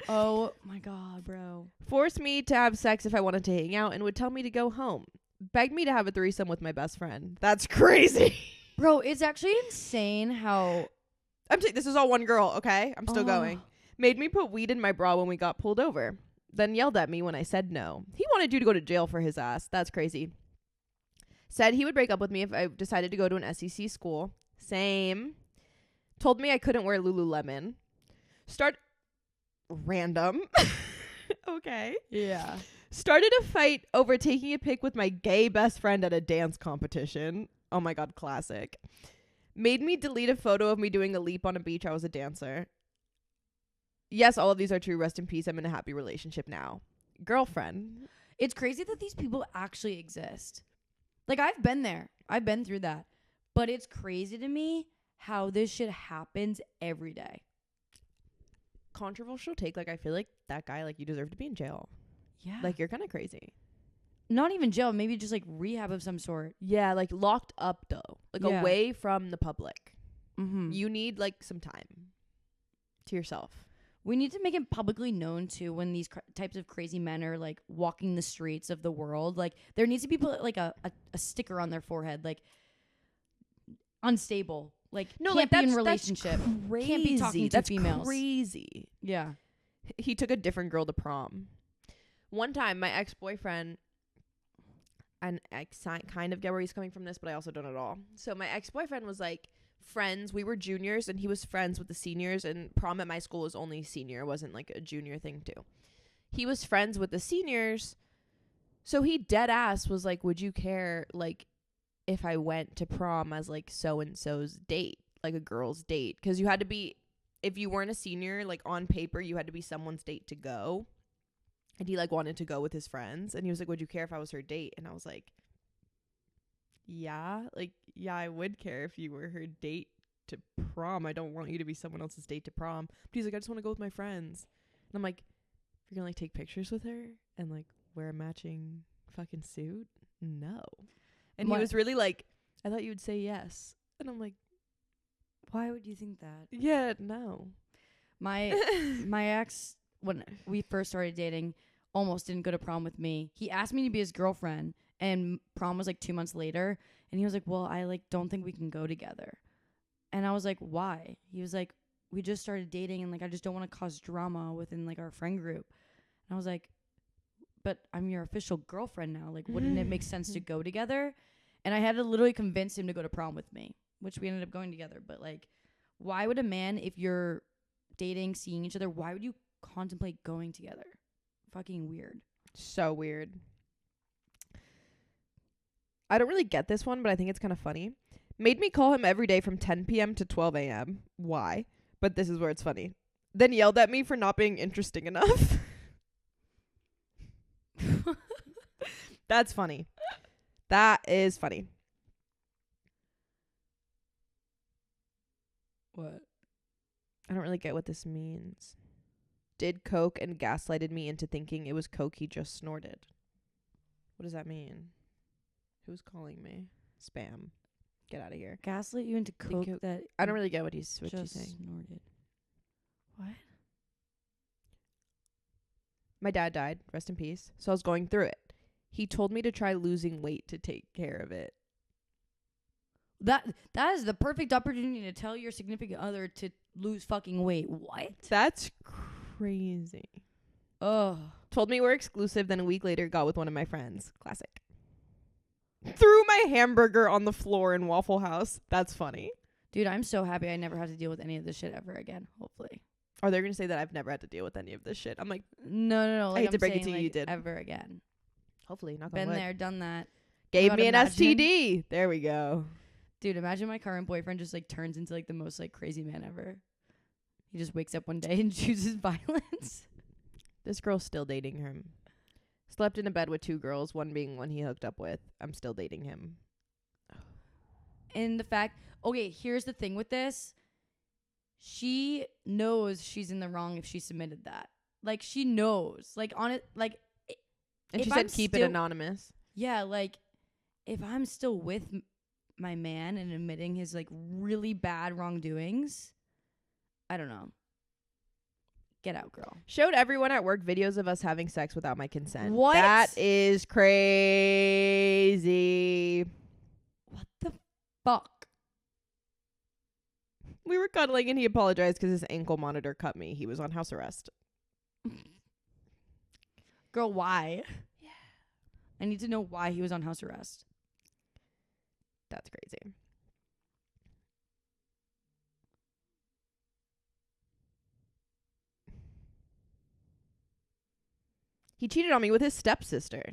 Oh my God, bro. Forced me to have sex if I wanted to hang out and would tell me to go home. Begged me to have a threesome with my best friend. That's crazy. Bro, it's actually insane how... This is all one girl, okay? I'm still going. Made me put weed in my bra when we got pulled over. Then yelled at me when I said no. He wanted you to go to jail for his ass. That's crazy. Said he would break up with me if I decided to go to an SEC school. Same. Told me I couldn't wear Lululemon. Random. Okay. Yeah. Started a fight over taking a pic with my gay best friend at a dance competition. Oh my God, classic. Made me delete a photo of me doing a leap on a beach. I was a dancer. Yes, all of these are true. Rest in peace. I'm in a happy relationship now. Girlfriend. It's crazy that these people actually exist. Like, I've been there. I've been through that. But it's crazy to me how this shit happens every day. Controversial take. Like, I feel like that guy, like, you deserve to be in jail. Yeah. Like, you're kind of crazy. Not even jail. Maybe just, like, rehab of some sort. Yeah, like, locked up, though. Like, Yeah. away from the public. Mm-hmm. You need, like, some time to yourself. We need to make it publicly known, too, when these types of crazy men are, like, walking the streets of the world. Like, there needs to be, like, a sticker on their forehead. Like, unstable. Like, No, can't like, be in that's relationship. crazy. Can't be talking to That's females. crazy. Yeah. He took a different girl to prom. One time, my ex-boyfriend, and I kind of get where he's coming from this, but I also don't at all. So my ex-boyfriend was like friends. We were juniors, and he was friends with the seniors. And prom at my school was only senior. It wasn't like a junior thing too. He was friends with the seniors, so he dead ass was like, "Would you care like if I went to prom as like so and so's date, like a girl's date? Because you had to be, if you weren't a senior, like on paper, you had to be someone's date to go." And he like wanted to go with his friends, and he was like, "Would you care if I was her date?" And I was like, yeah, I would care if you were her date to prom. I don't want you to be someone else's date to prom. But he's like, "I just want to go with my friends." And I'm like, "If you're gonna like take pictures with her and like wear a matching fucking suit, no." And What? he was really like, "I thought you would say yes." And I'm like, Why would you think that? "Yeah, no." My ex, when we first started dating, almost didn't go to prom with me. He asked me to be his girlfriend, and prom was like 2 months later. And he was like, "Well, I like don't think we can go together." And I was like, "Why?" He was like, "We just started dating, and like I just don't want to cause drama within like our friend group." And I was like, "But I'm your official girlfriend now. Like, wouldn't it make sense to go together?" And I had to literally convince him to go to prom with me, which we ended up going together. But like, why would a man, if you're dating, seeing each other, why would you contemplate going together? Fucking weird. So weird. I don't really get this one, but I think it's kind of funny. Made me call him every day from 10 p.m. to 12 a.m. Why? But this is where it's funny. Then yelled at me for not being interesting enough. That's funny. That is funny. What? I don't really get what this means. Did coke and gaslighted me into thinking it was coke he just snorted. What does that mean? Who's calling me? Spam. Get out of here. Gaslit you into coke that I don't really get what he's just saying. snorted. What? My dad died. Rest in peace. So I was going through it. He told me to try losing weight to take care of it. That is the perfect opportunity to tell your significant other to lose fucking weight. What? That's crazy. Ugh. Told me we're exclusive, then a week later got with one of my friends. Classic. Threw my hamburger on the floor in Waffle House. That's funny. Dude, I'm so happy I never have to deal with any of this shit ever again, hopefully. Or they're going to say that I've never had to deal with any of this shit. I'm like, No. Like, I hate to I'm break it saying, to you, like, you did. Ever again. hopefully, not Been there, done that. Gave God, me an imagine- STD. There we go. Dude, imagine my current boyfriend just like turns into like the most like crazy man ever. He just wakes up one day and chooses violence. This girl's still dating him. Slept in a bed with 2 girls, one being one he hooked up with. I'm still dating him. And the fact, okay, here's the thing with this. She knows she's in the wrong if she submitted that. Like, she knows. Like, on it, like, And if she said I'm keep it still- anonymous. yeah, like, if I'm still with my man and admitting his like really bad wrongdoings, I don't know. Get out, girl. Showed everyone at work videos of us having sex without my consent. What? That is crazy. What the fuck? We were cuddling and he apologized because his ankle monitor cut me. He was on house arrest. Girl, why? Yeah. I need to know why he was on house arrest. That's crazy. He cheated on me with his stepsister.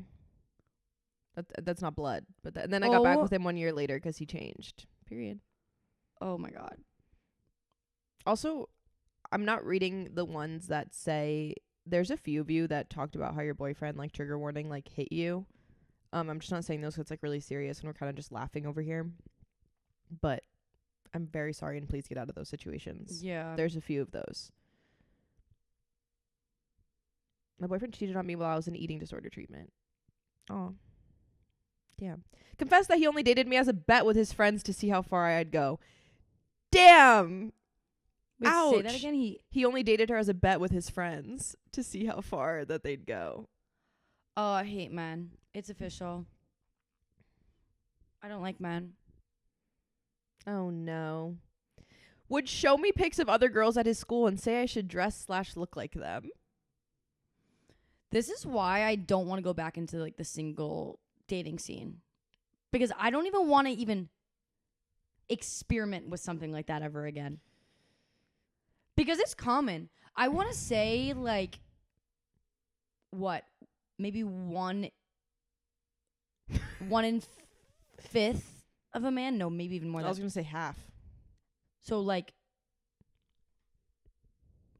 That's not blood. But and then I got back Oh. with him 1 year later because he changed. Period. Oh my God. Also, I'm not reading the ones that say there's a few of you that talked about how your boyfriend, like, trigger warning, like, hit you. I'm just not saying those 'cause it's like really serious and we're kind of just laughing over here. But I'm very sorry and please get out of those situations. Yeah. There's a few of those. My boyfriend cheated on me while I was in eating disorder treatment. Oh. Damn. Confessed that he only dated me as a bet with his friends to see how far I'd go. Damn. Wait, say that Ouch. again. He only dated her as a bet with his friends to see how far that they'd go. Oh, I hate men. It's official. I don't like men. Oh no. Would show me pics of other girls at his school and say I should dress/look like them. This is why I don't want to go back into like the single dating scene. Because I don't even want to even experiment with something like that ever again. Because it's common. I want to say like what? Maybe one in fifth of a man? No, maybe even more I than was going to say half. So like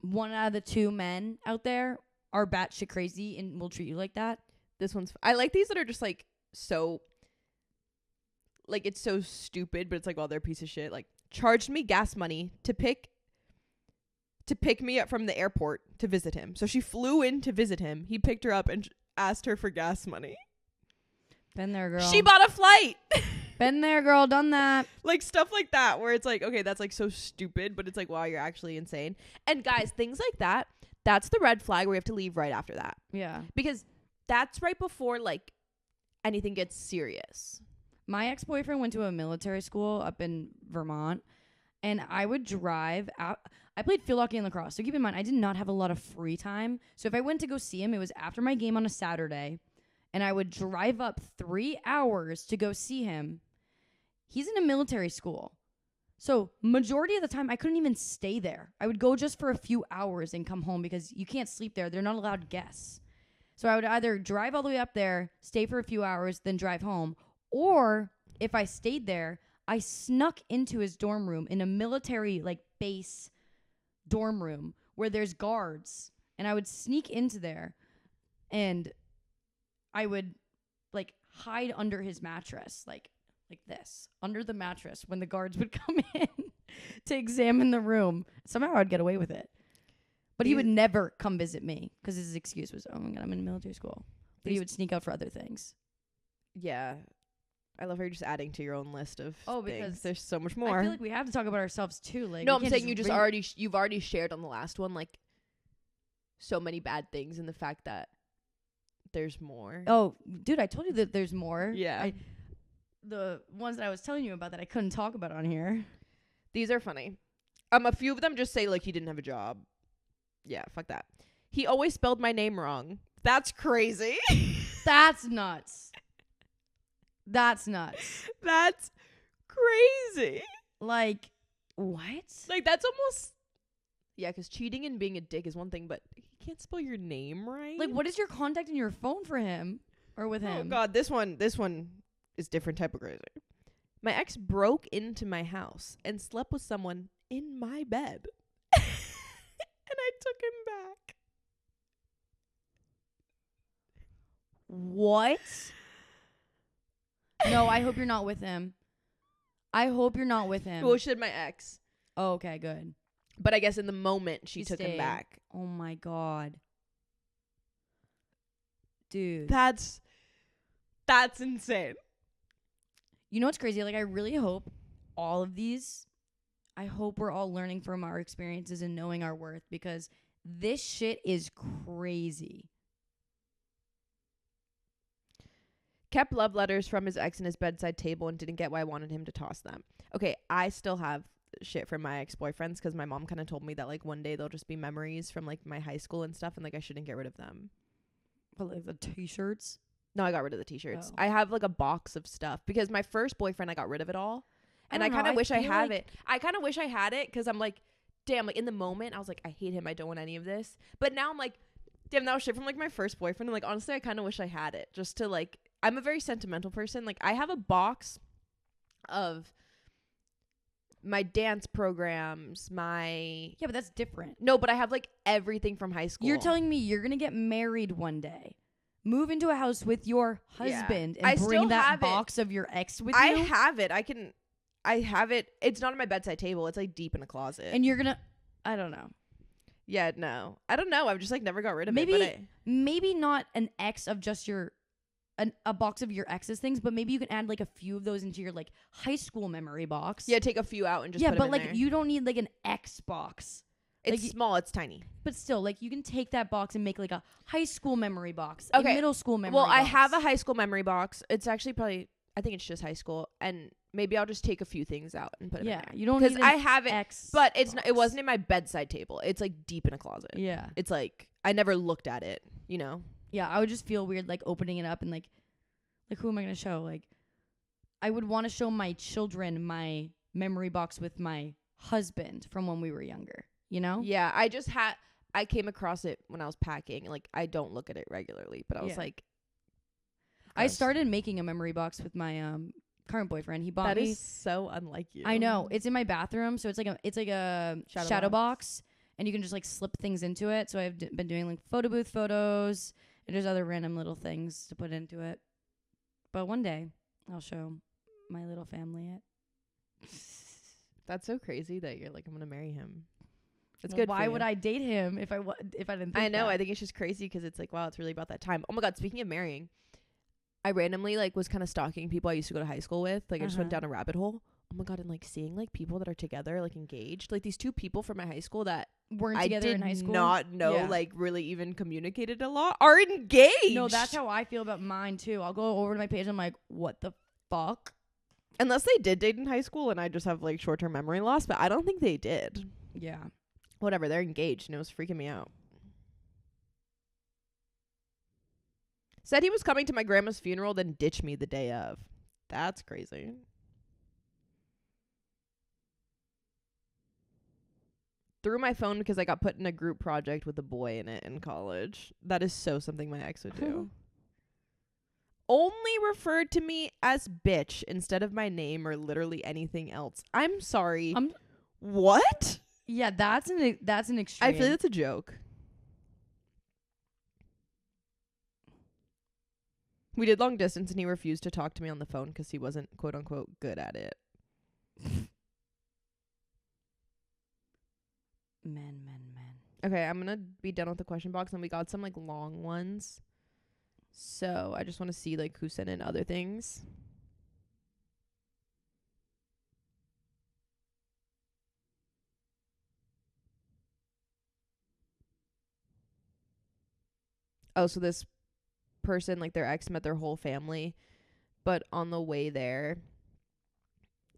1 out of the 2 men out there are batshit crazy and will treat you like that. This one's I like these that are just like so like it's so stupid, but it's like, well, they're a piece of shit. Like, charged me gas money to pick me up from the airport to visit him. So she flew in to visit him. He picked her up and asked her for gas money. Been there, girl. She bought a flight. Been there, girl. Done that. Like stuff like that where it's like, okay, that's like so stupid, but it's like, wow, you're actually insane. And guys, things like that, that's the red flag where we have to leave right after that. Yeah. Because that's right before like anything gets serious. My ex-boyfriend went to a military school up in Vermont, and I would drive out. I played field hockey and lacrosse, so keep in mind, I did not have a lot of free time. So if I went to go see him, it was after my game on a Saturday, and I would drive up 3 hours to go see him. He's in a military school. So majority of the time, I couldn't even stay there. I would go just for a few hours and come home because you can't sleep there. They're not allowed guests. So I would either drive all the way up there, stay for a few hours, then drive home. Or if I stayed there, I snuck into his dorm room in a military like base dorm room where there's guards. And I would sneak into there and I would like hide under his mattress, like this, under the mattress when the guards would come in to examine the room. Somehow I'd get away with it. But he would never come visit me because his excuse was, oh my God, I'm in military school. But he would sneak out for other things. Yeah. I love how you're just adding to your own list of because things. There's so much more. I feel like we have to talk about ourselves too. Like, no, I'm saying you've already shared on the last one like so many bad things and the fact that there's more. Oh, dude, I told you that there's more. Yeah. The ones that I was telling you about that I couldn't talk about on here. These are funny. A few of them just say like he didn't have a job. Yeah, fuck that. He always spelled my name wrong. That's crazy. That's nuts. That's nuts. That's crazy. Like, what? Like, that's almost... Yeah, because cheating and being a dick is one thing, but you can't spell your name right. Like, what is your contact in your phone for him? Or with him? Oh, God, this one is different type of crazy. My ex broke into my house and slept with someone in my bed. And I took him back. What? No, I hope you're not with him. I hope you're not with him. Well, she said my ex. Oh, okay, good. But I guess in the moment she took him back. Oh my God. Dude. That's insane. You know what's crazy? Like, I really hope all of these, I hope we're all learning from our experiences and knowing our worth, because this shit is crazy. Kept love letters from his ex in his bedside table and didn't get why I wanted him to toss them. Okay, I still have shit from my ex-boyfriends because my mom kind of told me that like one day they'll just be memories from like my high school and stuff, and like I shouldn't get rid of them. But like the t-shirts? No, I got rid of the t-shirts. Oh. I have like a box of stuff because my first boyfriend, I got rid of it all. And I kind of wish I feel have like- it. I kind of wish I had it because I'm like, damn, like in the moment I was like, I hate him. I don't want any of this. But now I'm like, damn, that was shit from like my first boyfriend. And like, honestly, I kind of wish I had it just to like, I'm a very sentimental person. Like, I have a box of my dance programs, Yeah, but that's different. no, but I have like everything from high school. You're telling me you're gonna get married one day, move into a house with your husband, I and still bring that have it. box of your ex with I you, have it. I have it. It's not on my bedside table. It's like deep in a closet. and you're gonna. I don't know. Yeah, no. I don't know. I've just like never got rid of Maybe it. But maybe not an ex of just a box of your ex's things, but maybe you can add like a few of those into your like high school memory box. yeah, take a few out and just yeah, put but them like in there. you don't need like an X box. It's like, small. It's tiny. But still, like you can take that box and make like a high school memory box, Okay. a middle school memory Well, box. I have a high school memory box. It's actually probably, I think it's just high school, and maybe I'll just take a few things out and put them in there. you don't because need I have it, X but it's not, it box. wasn't in my bedside table. It's like deep in a closet. Yeah. It's like I never looked at it. You know. Yeah, I would just feel weird like opening it up and like who am I gonna show? Like I would want to show my children my memory box with my husband from when we were younger. You know? Yeah, I came across it when I was packing. Like, I don't look at it regularly, but I was like, I gross. started making a memory box with my current boyfriend. He bought That me. is so unlike you. I know. It's in my bathroom, so it's like a shadow box, and you can just like slip things into it. So I've been doing like photo booth photos, and there's other random little things to put into it. But one day I'll show my little family it. That's so crazy that you're like, I'm gonna marry him. That's Well, good. why for would you. I date him if I didn't? Think I know. that? I think it's just crazy because it's like, wow, it's really about that time. Oh my god. Speaking of marrying, I randomly like was kind of stalking people I used to go to high school with. Like, I just went down a rabbit hole. Oh my god, and like seeing like people that are together, like engaged, like these two people from my high school that weren't I together did in high school. not know, Yeah. like really even communicated a lot, are engaged. No, that's how I feel about mine too. I'll go over to my page. I'm like, what the fuck? Unless they did date in high school and I just have like short-term memory loss, but I don't think they did. Yeah. Whatever, they're engaged and it was freaking me out. Said he was coming to my grandma's funeral, then ditched me the day of. That's crazy. Threw my phone because I got put in a group project with a boy in it in college. That is so something my ex would do. Only referred to me as bitch instead of my name or literally anything else. I'm sorry. What? Yeah, that's an extreme. I feel like that's a joke. We did long distance and he refused to talk to me on the phone because he wasn't quote unquote good at it. Men. Okay, I'm gonna be done with the question box, and we got some like long ones. So I just want to see like who sent in other things. Oh, so this person, like their ex, met their whole family, but on the way there,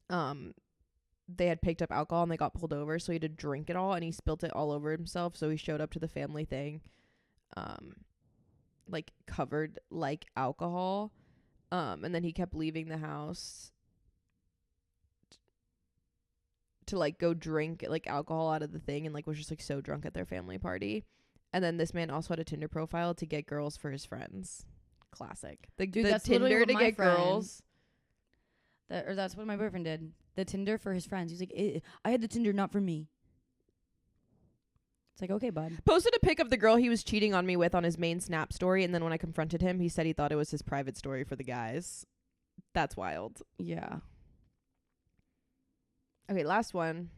they had picked up alcohol and they got pulled over, so he had to drink it all and he spilt it all over himself. So he showed up to the family thing, like covered like alcohol, and then he kept leaving the house to like go drink like alcohol out of the thing, and like was just like so drunk at their family party. And then this man also had a Tinder profile to get girls for his friends. Classic. Dude, the that's literally Tinder what to my get friend- girls. That's what my boyfriend did. The Tinder for his friends. He's like, I had the Tinder, not for me. It's like, okay, bud. Posted a pic of the girl he was cheating on me with on his main Snap story, and then when I confronted him, he said he thought it was his private story for the guys. That's wild. Yeah. Okay, last one.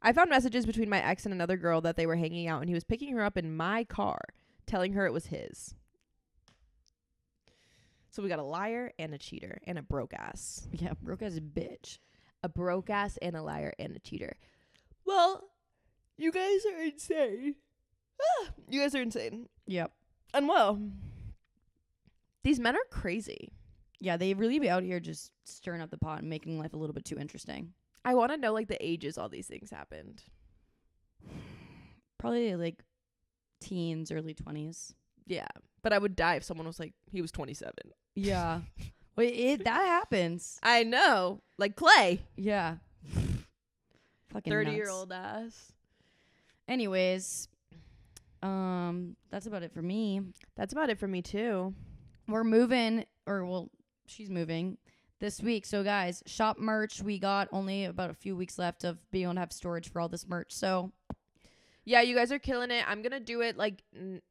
I found messages between my ex and another girl that they were hanging out, and he was picking her up in my car, telling her it was his. So we got a liar and a cheater and a broke ass. Yeah, broke as a bitch. A broke ass and a liar and a cheater. Well, you guys are insane. You guys are insane. Yep. And well, these men are crazy. Yeah, they really be out here just stirring up the pot and making life a little bit too interesting. I want to know like the ages all these things happened. Probably like teens, early 20s. Yeah, but I would die if someone was like, he was 27. Yeah. Wait, that happens. I know. Like Clay. Yeah. Fucking 30-year-old ass. Anyways, That's about it for me. That's about it for me too. We're moving, she's moving this week. So guys, shop merch. We got only about a few weeks left of being able to have storage for all this merch. So yeah, you guys are killing it. I'm gonna do it like I'm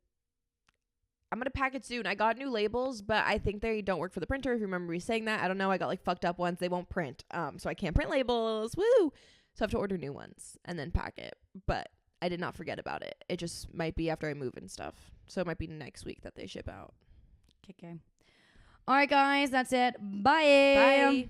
gonna pack it soon. I got new labels, but I think they don't work for the printer. If you remember me saying that, I don't know. I got like fucked up ones. They won't print. So I can't print labels. Woo! So I have to order new ones and then pack it. But I did not forget about it. It just might be after I move and stuff. So it might be next week that they ship out. okay. All right, guys, that's it. Bye. Bye.